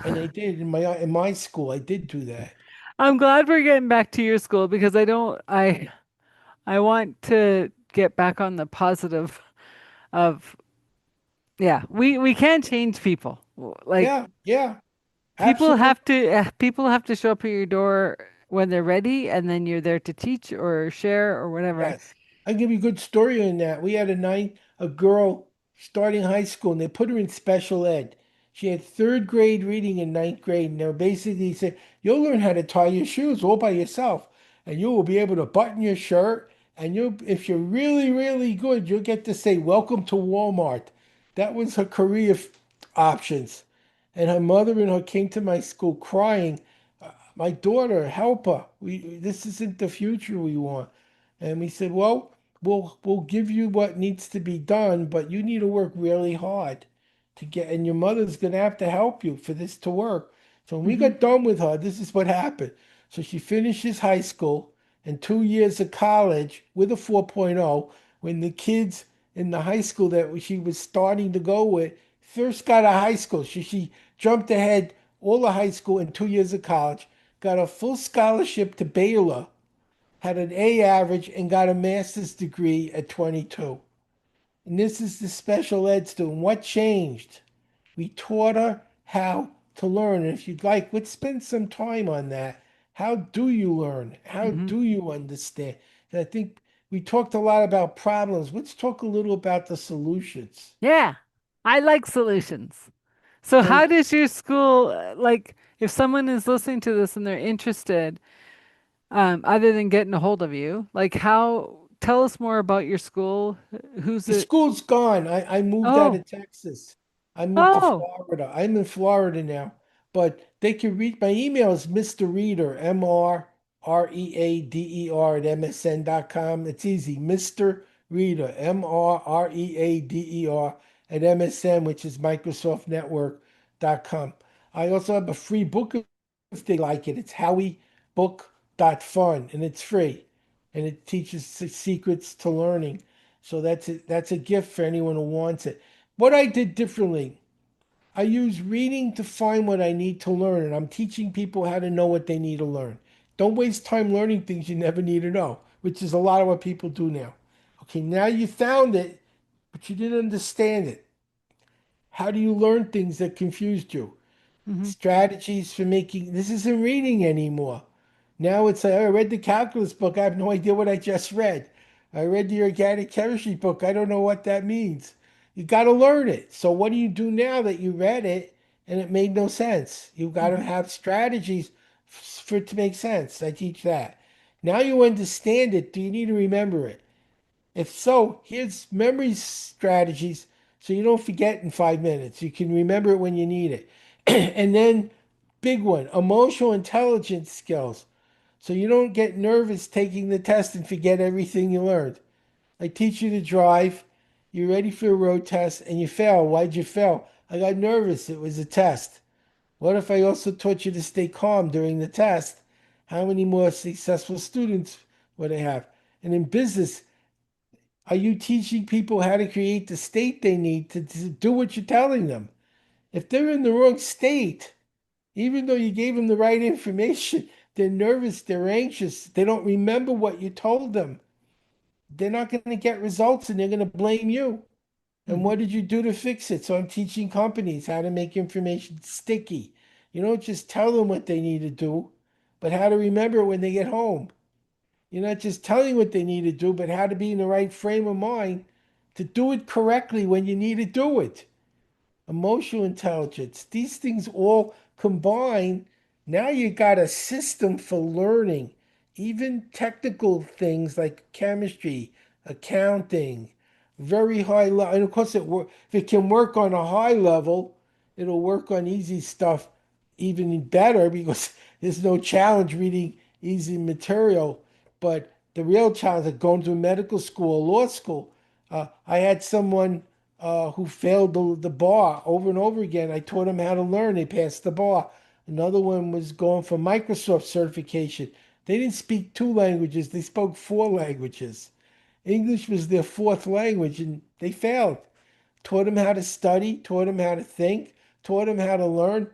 and I did in my school. I did do that. I'm glad we're getting back to your school because I want to get back on the positive of yeah, we can change people. Like Yeah, yeah, absolutely. people have to show up at your door when they're ready and then you're there to teach or share or whatever. Yes. I'll give you a good story on that. We had a girl starting high school, and they put her in special ed. She had third grade reading in ninth grade, and they basically said, you'll learn how to tie your shoes all by yourself, and you will be able to button your shirt. And if you're really, really good, you'll get to say, welcome to Walmart. That was her career options. And her mother and her came to my school crying, my daughter, help her. This isn't the future we want. And we said, well, we'll give you what needs to be done, but you need to work really hard to get, and your mother's gonna have to help you for this to work. So when we Hmm. got done with her, this is what happened. So she finishes high school and 2 years of college with a 4.0 when the kids in the high school that she was starting to go with first got out of high school. She jumped ahead all the high school and 2 years of college, got a full scholarship to Baylor, had an A average, and got a master's degree at 22. And this is the special ed student. What changed? We taught her how to learn. And if you'd like, let's spend some time on that. How do you learn? How Hmm. do you understand? And I think we talked a lot about problems. Let's talk a little about the solutions. Yeah. I like solutions. So how And does your school like if someone is listening to this and they're interested, other than getting a hold of you, like how tell us more about your school. Who's the it? school's gone. I moved out Oh, of Texas. I moved to oh. Florida. I'm in Florida now. But they can read my email is Mr. Reader, MrReader at MSN.com. It's easy. Mr. Reader, MrReader at MSN, which is Microsoft I also have a free book if they like it. It's howiebook.fun and it's free. And it teaches the secrets to learning. So that's a gift for anyone who wants it. What I did differently, I use reading to find what I need to learn, and I'm teaching people how to know what they need to learn. Don't waste time learning things you never need to know, which is a lot of what people do now. Okay, now you found it, but you didn't understand it. How do you learn things that confused you? Hmm. Strategies for making this isn't reading anymore. Now it's like, "Oh, I read the calculus book. I have no idea what I just read. I read the organic chemistry book. I don't know what that means. You got to learn it. So what do you do now that you read it and it made no sense? You got to Hmm. have strategies for it to make sense. I teach that. Now you understand it. Do you need to remember it? If so, here's memory strategies so you don't forget in 5 minutes. You can remember it when you need it. And then, big one, emotional intelligence skills. So you don't get nervous taking the test and forget everything you learned. I teach you to drive. You're ready for a road test and you fail. Why'd you fail? I got nervous. It was a test. What if I also taught you to stay calm during the test? How many more successful students would I have? And in business, are you teaching people how to create the state they need to do what you're telling them? If they're in the wrong state, even though you gave them the right information, they're nervous, they're anxious, they don't remember what you told them. They're not going to get results and they're going to blame you. And Hmm. what did you do to fix it? So I'm teaching companies how to make information sticky. You don't just tell them what they need to do, but how to remember it when they get home. You're not just telling what they need to do, but how to be in the right frame of mind to do it correctly when you need to do it. Emotional intelligence, these things all combine. Now you got a system for learning, even technical things like chemistry, accounting, very high level. And of course, if it can work on a high level, it'll work on easy stuff even better because there's no challenge reading easy material. But the real challenge of going to medical school, law school, I had someone who failed the bar over and over again. I taught him how to learn. They passed the bar. Another one was going for Microsoft certification. They didn't speak two languages, they spoke four languages. English was their fourth language, and they failed. Taught them how to study, taught them how to think, taught them how to learn.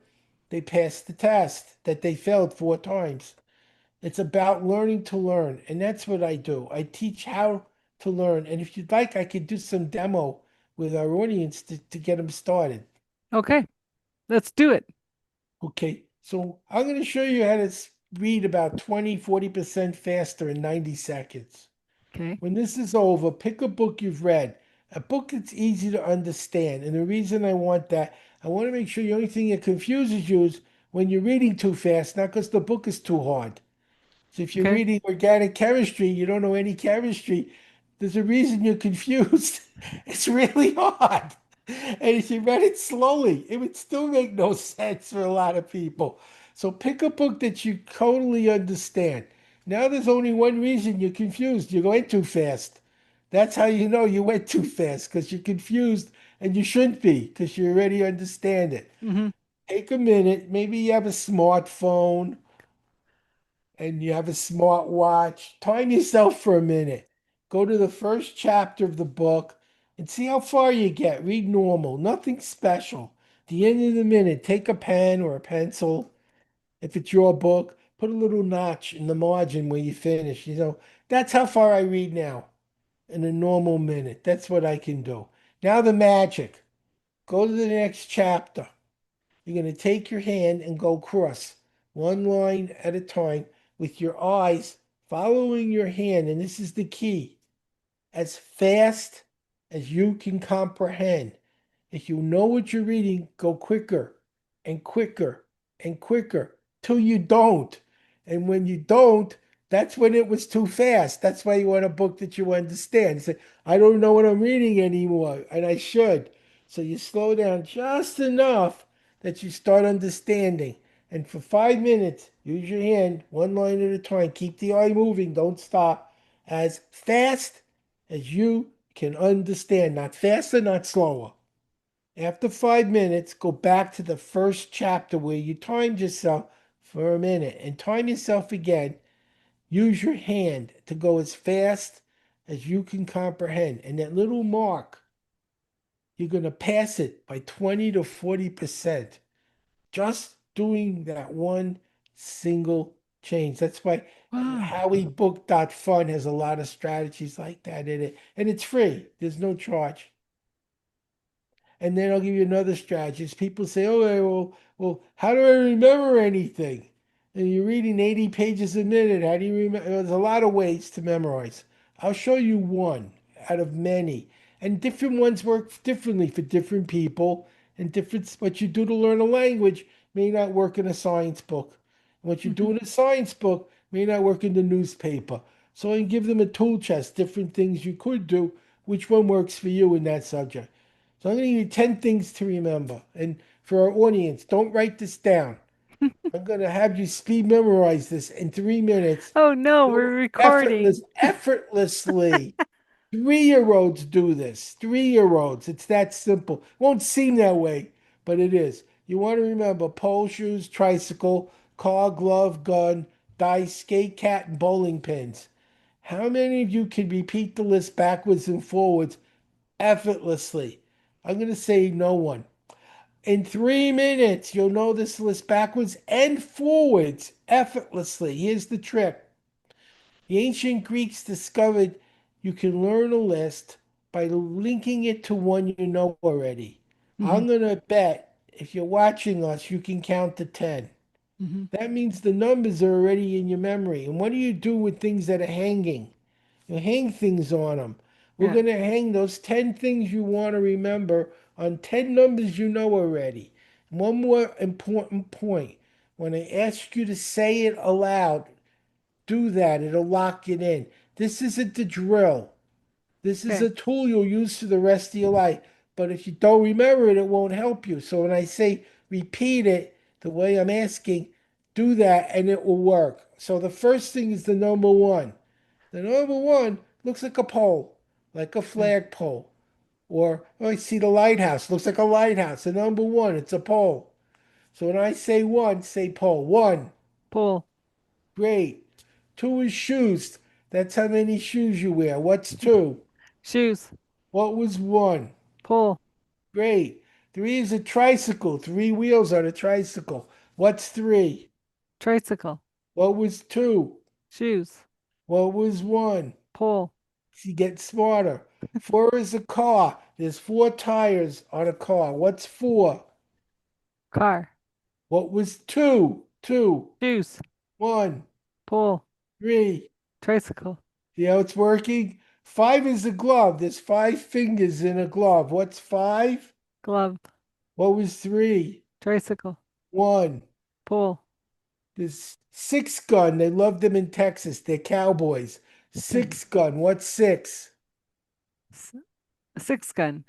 They passed the test that they failed four times. It's about learning to learn, and that's what I do. I teach how to learn. And if you'd like, I could do some demo with our audience to get them started. Okay, let's do it. Okay, so I'm going to show you how to read about 20–40% faster in 90 seconds. Okay. When this is over, pick a book you've read, a book that's easy to understand. And the reason I want that, I want to make sure the only thing that confuses you is when you're reading too fast, not because the book is too hard. So if you're Okay. reading organic chemistry, you don't know any chemistry, there's a reason you're confused. It's really hard. And if you read it slowly, it would still make no sense for a lot of people. So pick a book that you totally understand. Now there's only one reason you're confused. You went too fast. That's how you know you went too fast because you're confused and you shouldn't be because you already understand it. Hmm. Take a minute. Maybe you have a smartphone and you have a smartwatch, time yourself for a minute. Go to the first chapter of the book and see how far you get. Read normal, nothing special. At the end of the minute, take a pen or a pencil. If it's your book, put a little notch in the margin where you finish. That's how far I read now in a normal minute. That's what I can do. Now, the magic. Go to the next chapter. You're going to take your hand and go across one line at a time with your eyes following your hand. And this is the key as fast as you can comprehend. If you know what you're reading, go quicker and quicker and quicker till you don't. And when you don't, that's when it was too fast. That's why you want a book that you understand. Say, I don't know what I'm reading anymore, and I should. So you slow down just enough that you start understanding. And for 5 minutes, use your hand one line at a time. Keep the eye moving. Don't stop. As fast as you can understand. Not faster, not slower. After 5 minutes, go back to the first chapter where you timed yourself for a minute and time yourself again. Use your hand to go as fast as you can comprehend. And that little mark, you're going to pass it by 20 to 40%. Just doing that one single change. That's why Wow. HowieBook.fun has a lot of strategies like that in it. And it's free, there's no charge. And then I'll give you another strategy. People say, "Oh, well, how do I remember anything?" And you're reading 80 pages a minute. How do you remember? There's a lot of ways to memorize. I'll show you one out of many. And different ones work differently for different people. And different, what you do to learn a language may not work in a science book. What you do Hmm. in a science book may not work in the newspaper. So I give them a tool chest, different things you could do, which one works for you in that subject. So I'm going to give you 10 things to remember. And for our audience, don't write this down. I'm going to have you speed memorize this in 3 minutes. Oh no, Do we're it recording. effortlessly. 3 year olds do this. 3 year olds. It's that simple. Won't seem that way, but it is. You want to remember pole shoes, tricycle, car, glove, gun, dice, skate, cat, and bowling pins. How many of you can repeat the list backwards and forwards effortlessly? I'm going to say no one. In 3 minutes, you'll know this list backwards and forwards effortlessly. Here's the trick. The ancient Greeks discovered you can learn a list by linking it to one you know already. Hmm. I'm going to bet if you're watching us, you can count to 10. Hmm. That means the numbers are already in your memory. And what do you do with things that are hanging? You hang things on them. We're Yeah. going to hang those 10 things you want to remember on 10 numbers you know already. One more important point. When I ask you to say it aloud, do that. It'll lock it in. This isn't the drill. This is Okay. a tool you'll use for the rest of your life. But if you don't remember it, it won't help you. So when I say repeat it the way I'm asking, do that and it will work. So the first thing is the number one. The number one looks like a pole, like a Okay. flagpole. Or, oh, I see the lighthouse. Looks like a lighthouse. The number one, it's a pole. So when I say one, say pole. One. Pull. Great. Two is shoes. That's how many shoes you wear. What's two? Shoes. What was one? Pull. Great. Three is a tricycle. Three wheels on a tricycle. What's three? Tricycle. What was two? Shoes. What was one? Pull. You get smarter. Four is a car. There's four tires on a car. What's four? Car. What was two? Two. Shoes. One. Pull. Three. Tricycle. See how it's working? Five is a glove. There's five fingers in a glove. What's five? Glove. What was three? Tricycle. One. Pull. There's six gun. They love them in Texas. They're cowboys. Okay. Six gun. What's six? S- Six gun.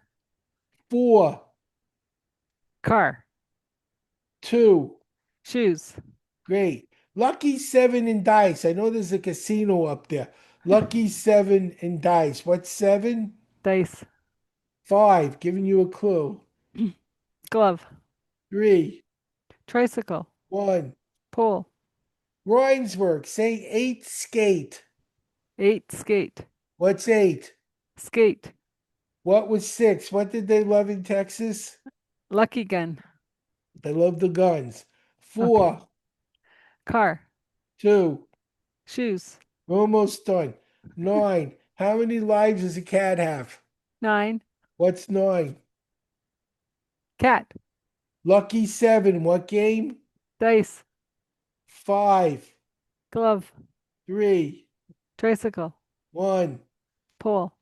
Four. Car. Two. Shoes. Great. Lucky seven and dice. I know there's a casino up there. Lucky seven and dice. What's seven? Dice. Five. Giving you a clue. Glove. Three. Tricycle. One. Pull. Rhymes work. Say eight skate. Eight. Skate. What's eight? Skate. What was six? What did they love in Texas? Lucky gun. They love the guns. Okay. Four. Car. Two. Shoes. We're almost done. Nine. How many lives does a cat have? Nine. What's nine? Cat. Lucky seven. What game? Dice. Five. Glove. Three. Tricycle. One. Pull.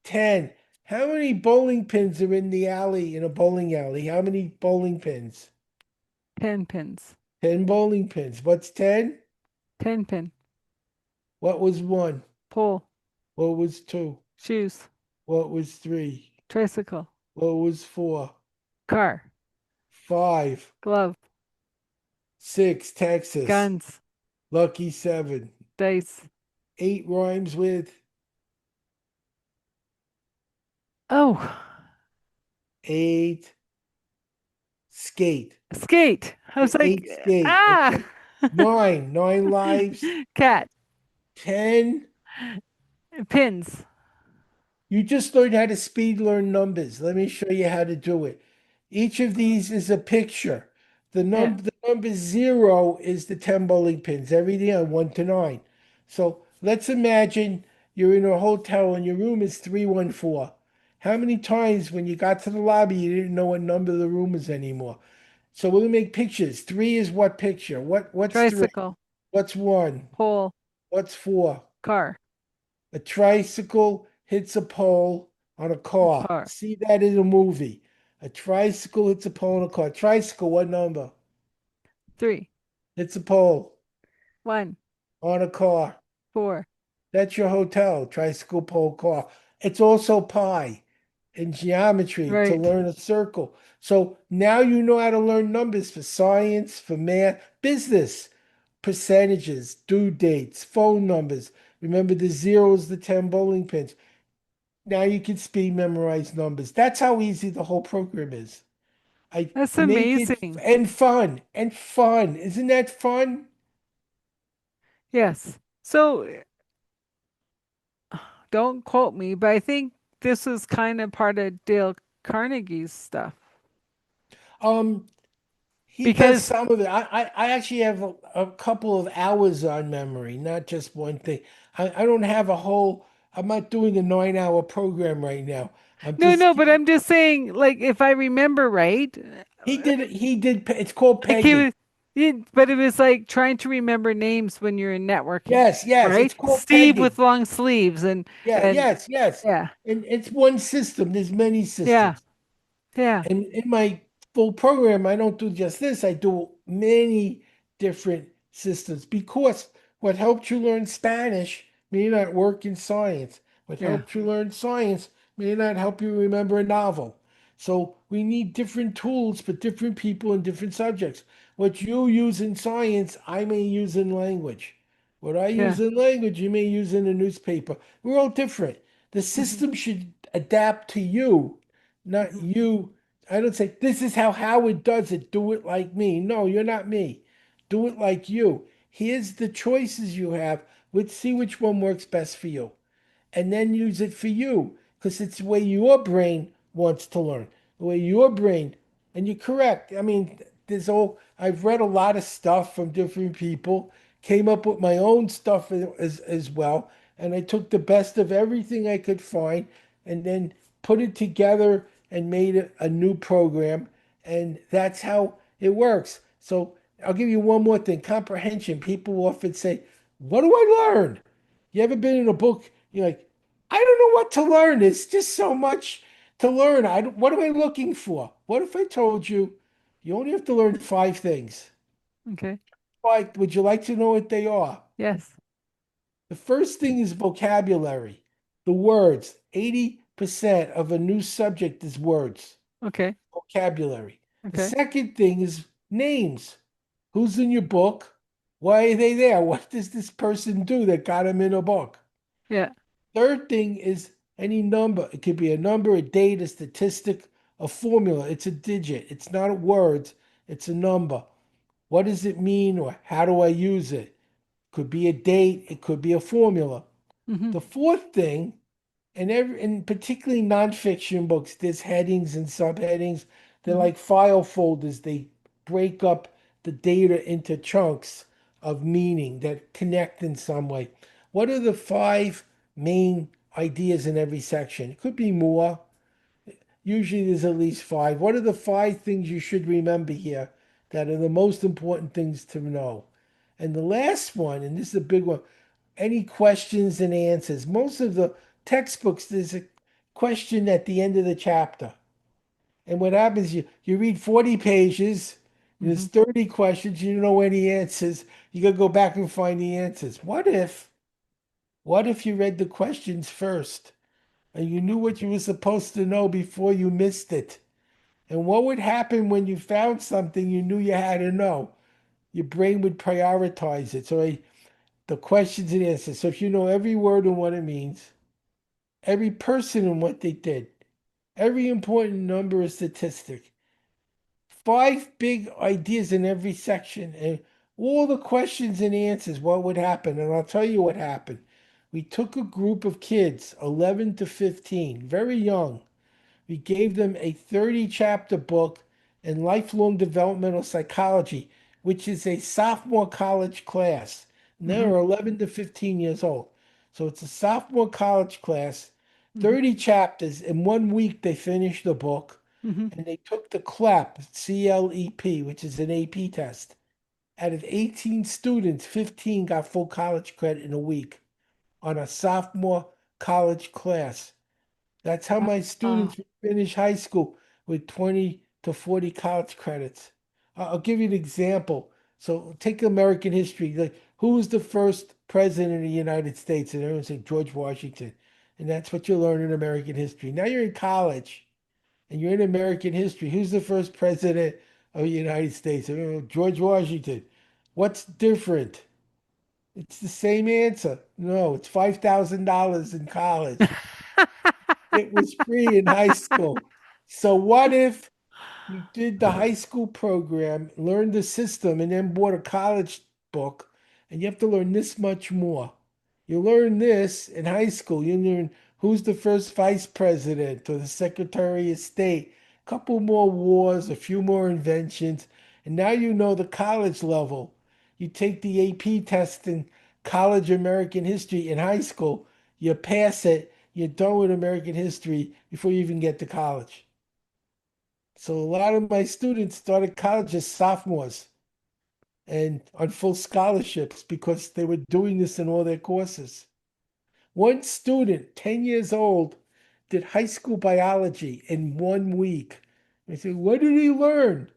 10. How many bowling pins are in the alley, in a bowling alley? How many bowling pins? 10 pins. 10 bowling pins. What's 10? 10 pin. What was one? Pull. What was two? Shoes. What was three? Tricycle. What was four? Car. Five. Glove. Six, Texas. Guns. Lucky seven. Dice. Eight rhymes with Oh, eight. Skate. skate. I was like, Eight skate. ah, Okay. Nine. Nine lives. cat. 10. Pins. You just learned how to speed learn numbers. Let me show you how to do it. Each of these is a picture. Yeah. The number zero is the 10 bowling pins, everything on one to nine. So let's imagine you're in a hotel and your room is 314. How many times when you got to the lobby, you didn't know what number the room is anymore? So we're gonna make pictures. Three is what picture? What's three? Tricycle, What's one? pole, What's four? car, A tricycle hits a pole on a car. car. See that in a movie. A tricycle hits a pole on a car. Tricycle, what number? 3, Hits a pole 1, on a car. 4. That's your hotel, tricycle pole car. It's also pi in geometry to Right. learn a circle. So now you know how to learn numbers for science, for math, business, percentages, due dates, phone numbers. Remember the zeros, the 10 bowling pins. Now you can speed memorize numbers. That's how easy the whole program is. I That's make it amazing. and fun and fun. Isn't that fun? Yes. So don't quote me, but I think this is kind of part of Dale Carnegie's stuff Um, he does because some of it. I actually have a couple of hours on memory, not just one thing. I don't have a whole, I'm not doing a 9 hour program right now. I'm no, just no, but giving, I'm just saying, like, if I remember right, it's called like he pegging. was, but it was like trying to remember names when you're in networking, Yes, yes, right? it's called Steve with pegging. long sleeves Yeah, and yes, yes. yeah, And it's one system. There's many yeah, systems. yeah, And in my full program, I don't do just this. I do many different systems because what helped you learn Spanish may not work in science. What yeah, helped you learn science may not help you remember a novel. So we need different tools for different people and different subjects. What you use in science, I may use in language. What I use yeah. in language, you may use in a newspaper. We're all different. The Hmm. system should adapt to you, not Hmm. you. I don't say, this is how Howard does it. Do it like me. No, you're not me. Do it like you. Here's the choices you have. Let's see which one works best for you and then use it for you because it's the way your brain wants to learn, the way your brain, and you're correct. I mean, I've read a lot of stuff from different people, came up with my own stuff as well, and I took the best of everything I could find and then put it together and made a new program. And that's how it works. So I'll give you one more thing comprehension. People often say, what do I learn? You ever been in a book? You're like, I don't know what to learn. There's just so much to learn. What am I looking for? What if I told you you only have to learn five things? Okay. Like, would you like to know what they are? Yes. The first thing is vocabulary, the words. 80% of a new subject is words, Okay. vocabulary. The Okay. second thing is names. Who's in your book? Why are they there? What does this person do that got them in a book? Yeah. Third thing is any number. It could be a number, a date, a statistic, a formula. It's a digit. It's not words. It's a number. What does it mean or how do I use it? Could be a date. It could be a formula. Hmm. The fourth thing, and particularly nonfiction books, there's headings and subheadings. They're Hmm. like file folders. They break up the data into chunks of meaning that connect in some way. What are the five main ideas in every section? It could be more. Usually there's at least five. What are the five things you should remember here that are the most important things to know? And the last one, and this is a big one, any questions and answers. Most of the textbooks, there's a question at the end of the chapter. And what happens, you read 40 pages, there's Hmm. 30 questions, you don't know any answers. You gotta go back and find the answers. What if you read the questions first and you knew what you were supposed to know before you missed it? And what would happen when you found something you knew you had to know? Your brain would prioritize it. So the questions and answers. So if you know every word and what it means, every person and what they did, every important number or statistic, five big ideas in every section, and all the questions and answers, what would happen? And I'll tell you what happened. We took a group of kids, 11 to 15, very young. We gave them a 30 chapter book in lifelong developmental psychology, which is a sophomore college class. And Hmm. they're 11 to 15 years old. So it's a sophomore college class. Hmm. 30 chapters. In 1 week, they finished the book Hmm. and they took the CLEP, which is an AP test. Out of 18 students, 15 got full college credit in a week on a sophomore college class. That's how my Wow. students finish high school with 20 to 40 college credits. I'll give you an example. So take American history. Like, who was the first president of the United States? And everyone said George Washington. And that's what you learn in American history. Now you're in college and you're in American history. Who's the first president of the United States? George Washington. What's different? It's the same answer. No, it's $5,000 in college. It was free in high school. So what if you did the high school program, learned the system, and then bought a college book, and you have to learn this much more? You learn this in high school. You learn who's the first vice president or the secretary of state, a couple more wars, a few more inventions, and now you know the college level. You take the AP test in college American history in high school, you pass it, you're done with American history before you even get to college. So a lot of my students started college as sophomores and on full scholarships because they were doing this in all their courses. One student, 10 years old, did high school biology in 1 week. I said, what did he learn?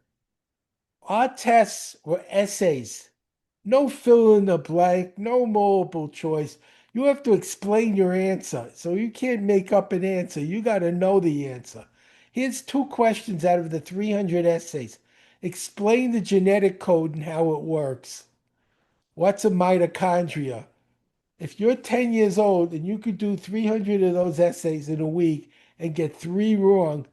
Our tests were essays. No fill in the blank, no multiple choice. You have to explain your answer. So you can't make up an answer. You got to know the answer. Here's two questions out of the 300 essays. Explain the genetic code and how it works. What's a mitochondria? If you're 10 years old and you could do 300 of those essays in a week and get three wrong,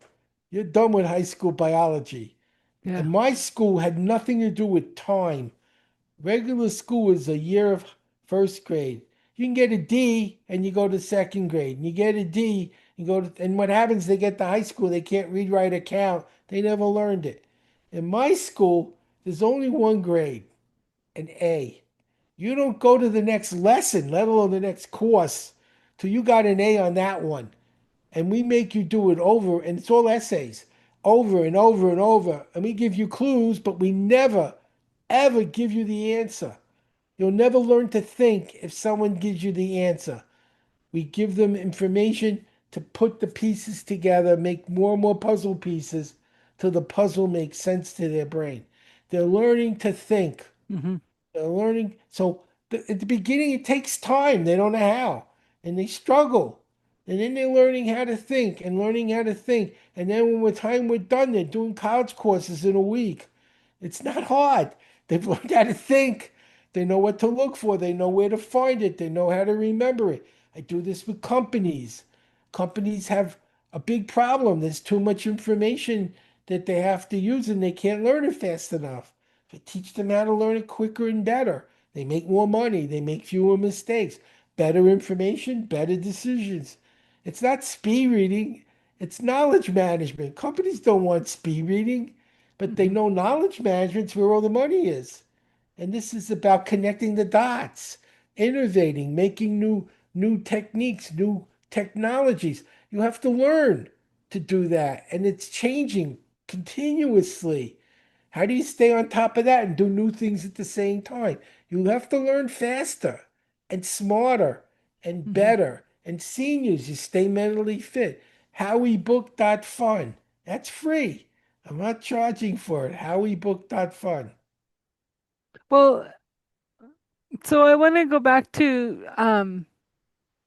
you're done with high school biology. Yeah. And my school had nothing to do with time. Regular school is a year of first grade. You can get a D and you go to second grade. And you get a D, you go to, and what happens, they get to high school, they can't read, write, or count. They never learned it. In my school, there's only one grade, an A. You don't go to the next lesson, let alone the next course, till you got an A on that one. And we make you do it over, and it's all essays, over and over and over. And we give you clues, but we never, ever give you the answer. You'll never learn to think if someone gives you the answer. We give them information to put the pieces together, make more and more puzzle pieces till the puzzle makes sense to their brain. They're learning to think. Hmm. They're learning. So at the beginning, it takes time. They don't know how, and they struggle. And then they're learning how to think and learning how to think. And then when we're done, they're doing college courses in a week. It's not hard. They've learned how to think. They know what to look for. They know where to find it. They know how to remember it. I do this with companies. Companies have a big problem. There's too much information that they have to use and they can't learn it fast enough. If I teach them how to learn it quicker and better, they make more money, they make fewer mistakes, better information, better decisions. It's not speed reading, it's knowledge management. Companies don't want speed reading, but they Hmm. know knowledge management's where all the money is. And this is about connecting the dots, innovating, making new techniques, new technologies. You have to learn to do that, and it's changing continuously. How do you stay on top of that and do new things at the same time? You have to learn faster and smarter and Hmm. better. And seniors, you stay mentally fit. HowieBook.fun. That's free. I'm not charging for it. HowieBook.fun. Well, so I want to go back to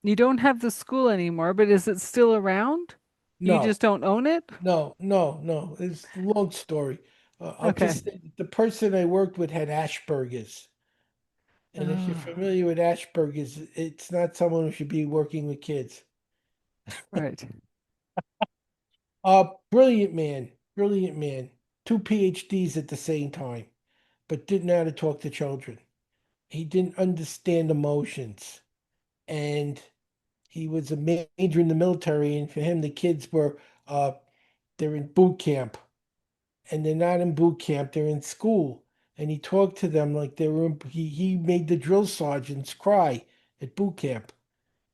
you don't have the school anymore, but is it still around? You No, just don't own it? no. It's a long story. I'll Okay. just say that the person I worked with had Asperger's. And if you're Oh, familiar with Asperger's, it's not someone who should be working with kids. right. Brilliant man. Two PhDs at the same time, but didn't know how to talk to children. He didn't understand emotions. And he was a major in the military. And for him, the kids were, they're in boot camp. And they're not in boot camp, they're in school. And he talked to them like they were, he made the drill sergeants cry at boot camp.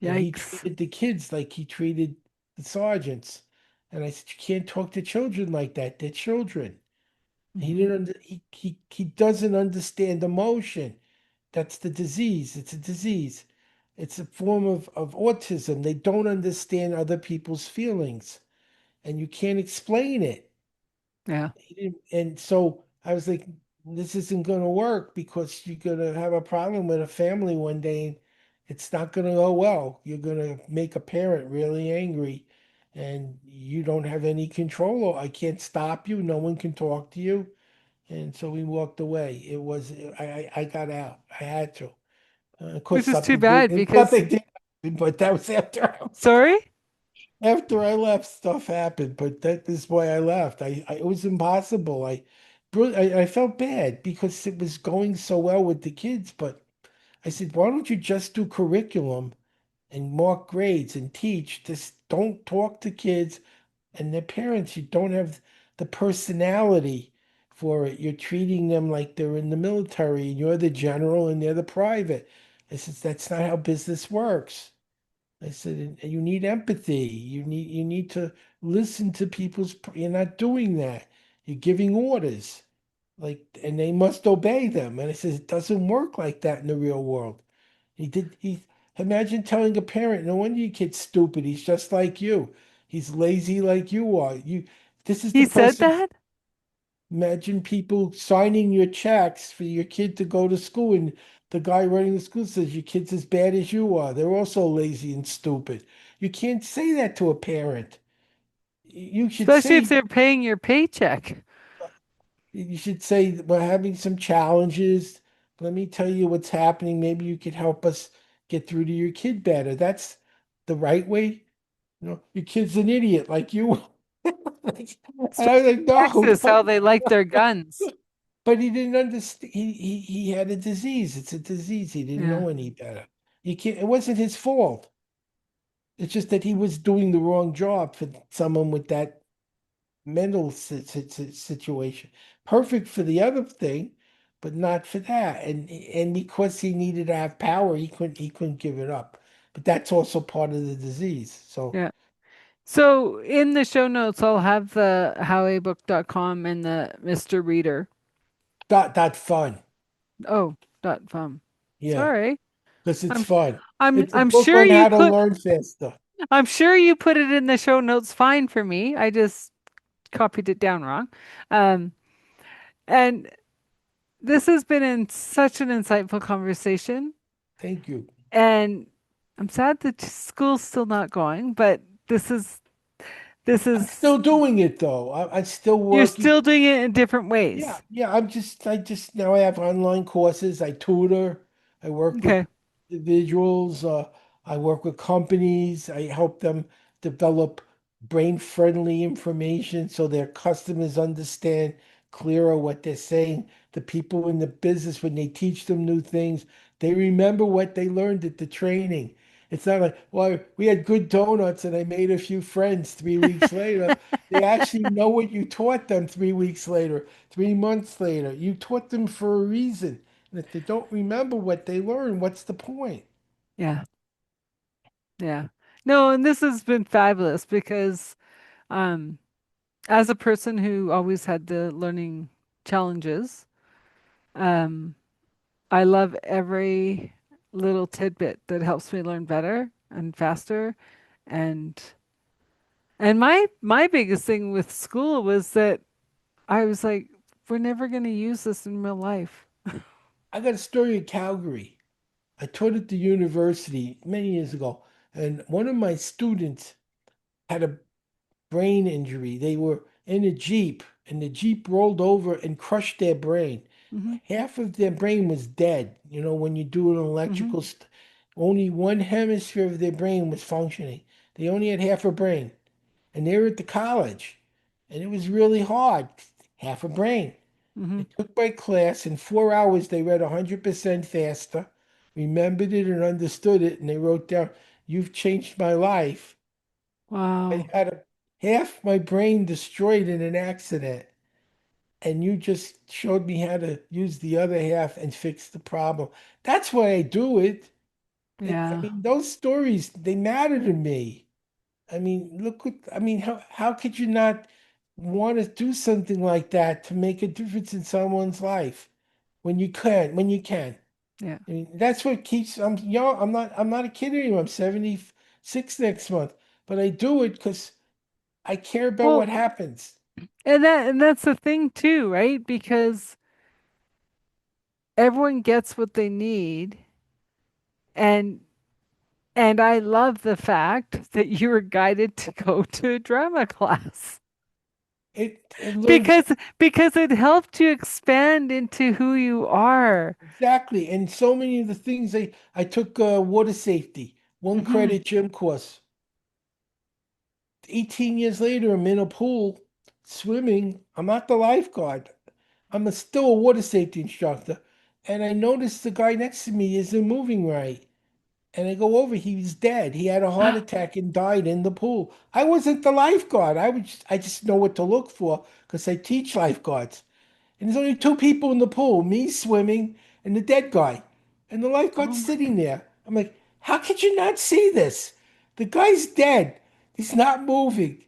and he Yikes. treated the kids like he treated the sergeants. And I said, you can't talk to children like that. They're children. He Hmm. didn't under, he doesn't understand emotion. That's the disease. It's a disease. It's a form of autism. They don't understand other people's feelings, and you can't explain it. Yeah. And so I was like, this isn't going to work because you're going to have a problem with a family one day. And it's not going to go well. You're going to make a parent really angry and you don't have any control. I can't stop you. No one can talk to you. And so we walked away. It was, I got out. I had to. Of course, Which is too bad because, something did happen, but that was sorry? after I left, stuff happened, but that is why I left. It was impossible. I felt bad because it was going so well with the kids, but I said, why don't you just do curriculum and mark grades and teach? Just don't talk to kids and their parents. You don't have the personality for it. You're treating them like they're in the military and you're the general and they're the private. I said, that's not how business works. I said, and you need empathy. You need to listen to people's. You're not doing that. You're giving orders, like, and they must obey them. And I said, it doesn't work like that in the real world. He imagine telling a parent, no wonder your kid's stupid. He's just like you. He's lazy like you are. This is the He said person. that? Imagine people signing your checks for your kid to go to school, and the guy running the school says your kid's as bad as you are. They're also lazy and stupid. You can't say that to a parent. You should Especially if say they're paying your paycheck. you should say we're having some challenges. Let me tell you what's happening. Maybe you could help us get through to your kid better. That's the right way. Your kid's an idiot like you. It's And I just was like, no, Texas how don't. they like their guns. But he didn't understand. He had a disease. It's a disease. He didn't Yeah. know any better. You can't. It wasn't his fault. It's just that he was doing the wrong job for someone with that mental situation. Perfect for the other thing, but not for that. And because he needed to have power, he couldn't give it up. But that's also part of the disease. So Yeah. So in the show notes, I'll have the howabook.com and the Mr. Reader. that fun. Oh, dot com. Yeah, Sorry. because it's I'm fun. I'm It's a I'm book sure on you how to put learn faster. I'm sure you put it in the show notes fine for me. I just copied it down wrong. Um, and this has been such an insightful conversation. Thank you. And I'm sad that school's still not going, but this is this I'm is still doing it though. I'm still you're working. still doing it in different Yeah, ways. yeah. I just now I have online courses. I tutor. I work with Okay. individuals. I work with companies. I help them develop brain-friendly information so their customers understand clearer what they're saying. The people in the business, when they teach them new things, they remember what they learned at the training. It's not like, well, we had good donuts and I made a few friends 3 weeks later. They actually know what you taught them 3 weeks later, 3 months later. You taught them for a reason. And if they don't remember what they learned, what's the point? Yeah. Yeah. No, and this has been fabulous because um as a person who always had the learning challenges, um I love every little tidbit that helps me learn better and faster. And my biggest thing with school was that I was like, we're never going to use this in real life. I got a story in Calgary. I taught at the university many years ago, and one of my students had a brain injury. They were in a Jeep, and the Jeep rolled over and crushed their brain. Hmm. Half of their brain was dead. When you do an Hmm. only one hemisphere of their brain was functioning. They only had half a brain, and they were at the college, and it was really hard. Half a brain. Hmm. They took my class. In 4 hours, they read 100% faster, remembered it and understood it, and they wrote down, "You've changed my life." I Wow. had half my brain destroyed in an accident, and you just showed me how to use the other half and fix the problem. That's why I do it. I Yeah. mean, those stories, they matter to me. I mean, look what, I mean, how could you not want to do something like that to make a difference in someone's life when you can? Yeah. I mean, that's what keeps, I'm young, I'm not a kid anymore. I'm 76 next month, but I do it because I care about what Well, happens. and that's the thing too, right? Because everyone gets what they need, and I love the fact that you were guided to go to a drama class It learns because it helped you expand into who you are. exactly. And so many of the things I took water safety, one Hmm. credit gym course. 18 years later, I'm in a pool swimming. I'm not the lifeguard. Still a water safety instructor. And I noticed the guy next to me isn't moving right. And I go over, he was dead. He had a heart attack and died in the pool. I wasn't the lifeguard. I just know what to look for because I teach lifeguards. And there's only two people in the pool, me swimming and the dead guy. And the Oh lifeguard's my. sitting there. I'm like, how could you not see this? The guy's dead. He's not moving.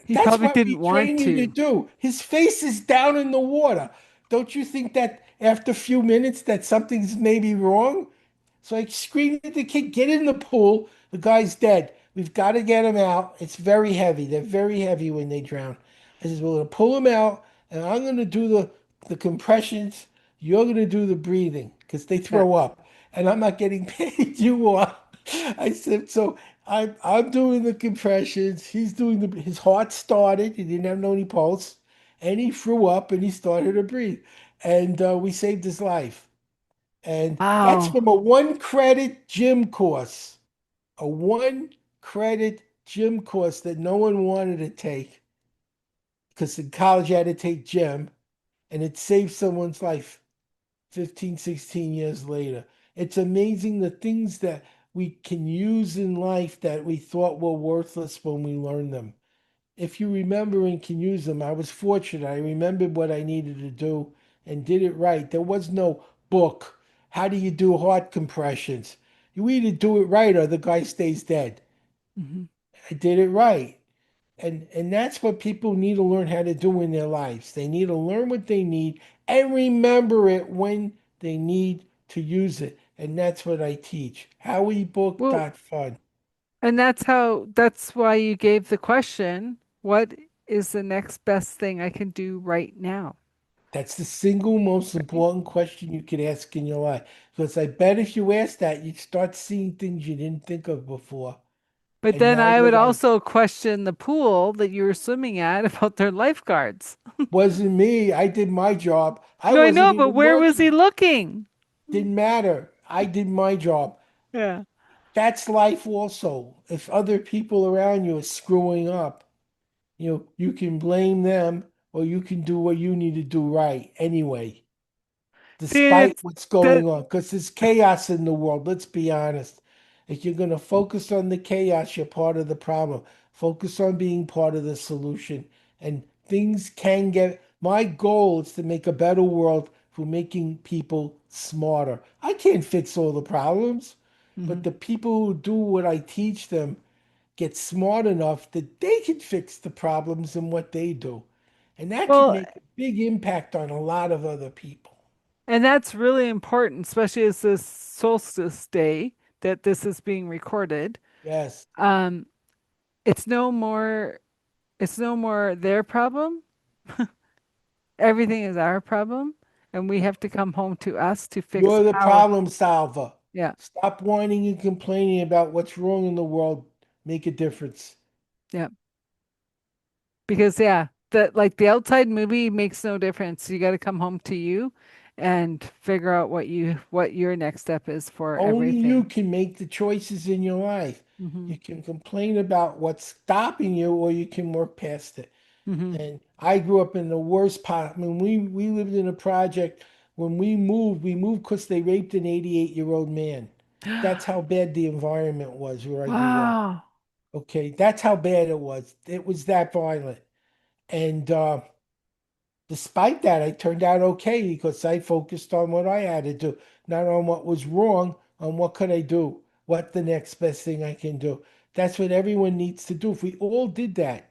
He That's probably what we didn't want train you to to. do. His face is down in the water. Don't you think that after a few minutes that something's maybe wrong? So I screamed at the kid, get in the pool. The guy's dead. We've got to get him out. It's very heavy. They're very heavy when they drown. I said, we're going to pull him out, and I'm going to do the compressions. You're going to do the breathing because they Yeah. throw up. And I'm not getting paid. You are. I said, so I'm doing the compressions. He's doing his heart started. He didn't have no any pulse. And he threw up and he started to breathe. And we saved his life. And that's Wow. from a one credit gym course, a one credit gym course that no one wanted to take because in college you had to take gym and it saved someone's life 15, 16 years later. It's amazing the things that we can use in life that we thought were worthless when we learned them. If you remember and can use them, I was fortunate. I remembered what I needed to do and did it right. There was no book. How do you do heart compressions? You either do it right or the guy stays dead. Hmm. I did it right. And that's what people need to learn how to do in their lives. They need to learn what they need and remember it when they need to use it. And that's what I teach. Well, HowieBook.fun. and that's why you gave the question, what is the next best thing I can do right now? That's the single most Right? important question you could ask in your life. Because I bet if you ask that, you'd start seeing things you didn't think of before. But And then now I your would life also question the pool that you were swimming at about their lifeguards. wasn't me. I did my job. I No, I wasn't know, but even where was he working. looking? Didn't matter. I did my job. Yeah. That's life also. If other people around you are screwing up, you can blame them or you can do what you need to do right anyway, See, and despite it's what's that. going on, because there's chaos in the world. Let's be honest. If you're going to focus on the chaos, you're part of the problem. Focus on being part of the solution, and things can get. My goal is to make a better world for making people smarter. I can't fix all the problems, but Mhm. the people who do what I teach them get smart enough that they can fix the problems in what they do. And that can Well, make a big impact on a lot of other people. and that's really important, especially as this solstice day that this is being recorded. Yes. Um, it's no more their problem. Everything is our problem, and we have to come home to us to fix You're the our. problem solver. Yeah, Stop whining and complaining about what's wrong in the world. Make a difference. yeah. Because yeah, the outside movie makes no difference. You got to come home to you and figure out what your next step is for Only you everything. can make the choices in your life. Hmm. You can complain about what's stopping you, or you can work past it. Hmm. And I grew up in the worst part. I mean, we lived in a project. When we moved because they raped an 88-year-old man. That's how bad the environment was where I grew up. Wow. Okay, that's how bad it was. It was that violent. And despite that, I turned out okay because I focused on what I had to do, not on what was wrong, on what could I do. what the next best thing I can do. That's what everyone needs to do. If we all did that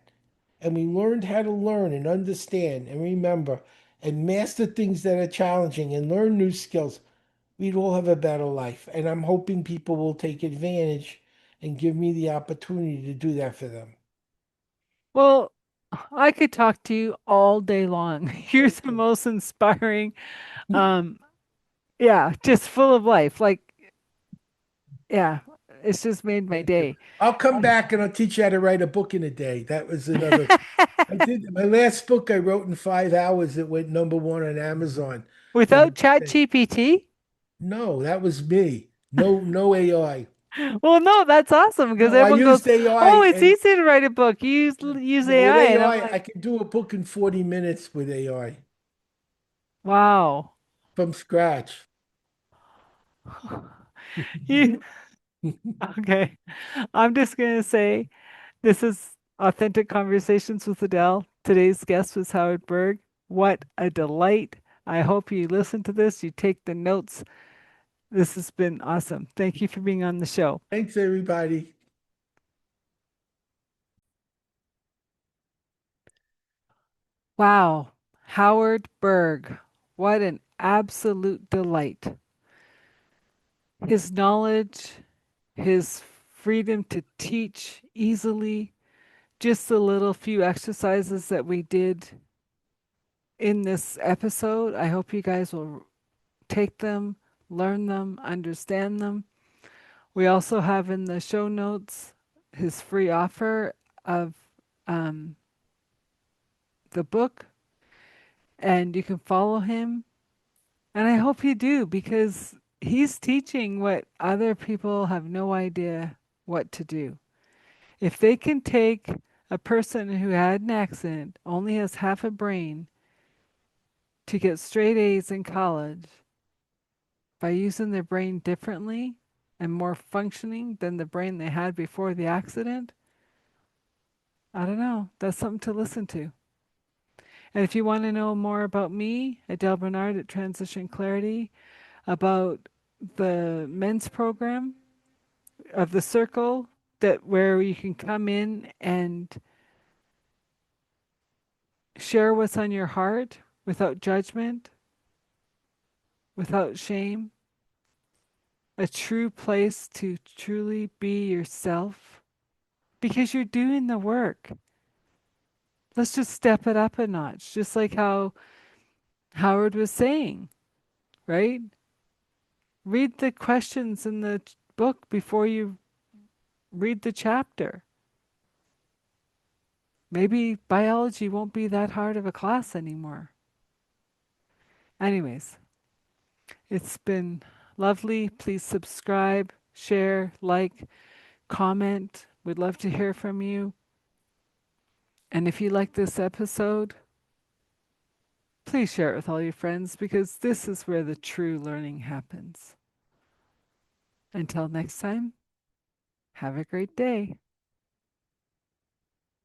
and we learned how to learn and understand and remember and master things that are challenging and learn new skills, we'd all have a better life. And I'm hoping people will take advantage and give me the opportunity to do that for them. Well, I could talk to you all day long. You're the Okay. most inspiring. Um, yeah, just full of life. Like, yeah, it's just made my Thank you. day. I'll come back and I'll teach you how to write a book in a day. That was another. I did my last book I wrote in 5 hours. It went #1 on Amazon. Without And Chat GPT? no, that was me. No, no AI. Well, no, that's awesome because No, I everyone goes, used AI "Oh, it's and easy to write a book. You use no, with AI," and I'm AI, I like, can do a book in 40 minutes with AI "Wow." from scratch. You, okay. I'm just gonna say this is Authentic Conversations with Adele. Today's guest was Howard Berg. What a delight. I hope you listen to this, you take the notes. This has been awesome. Thank you for being on the show. Thanks, everybody. Wow. Howard Berg. What an absolute delight. His knowledge, his freedom to teach easily, just the little few exercises that we did in this episode. I hope you guys will take them, learn them, understand them. We also have in the show notes his free offer of um, the book, and you can follow him. And I hope you do because he's teaching what other people have no idea what to do. If they can take a person who had an accident, only has half a brain, to get straight A's in college by using their brain differently and more functioning than the brain they had before the accident, I don't know. That's something to listen to. And if you want to know more about me, Adele Bernard at Transition Clarity, about the men's program of the circle that where you can come in and share what's on your heart without judgment, without shame, a true place to truly be yourself because you're doing the work. Let's just step it up a notch, just like how Howard was saying, right? Read the questions in the book before you read the chapter. Maybe biology won't be that hard of a class anymore. Anyways, it's been lovely. Please subscribe, share, like, comment. We'd love to hear from you. And if you like this episode, please share it with all your friends because this is where the true learning happens. Until next time, have a great day.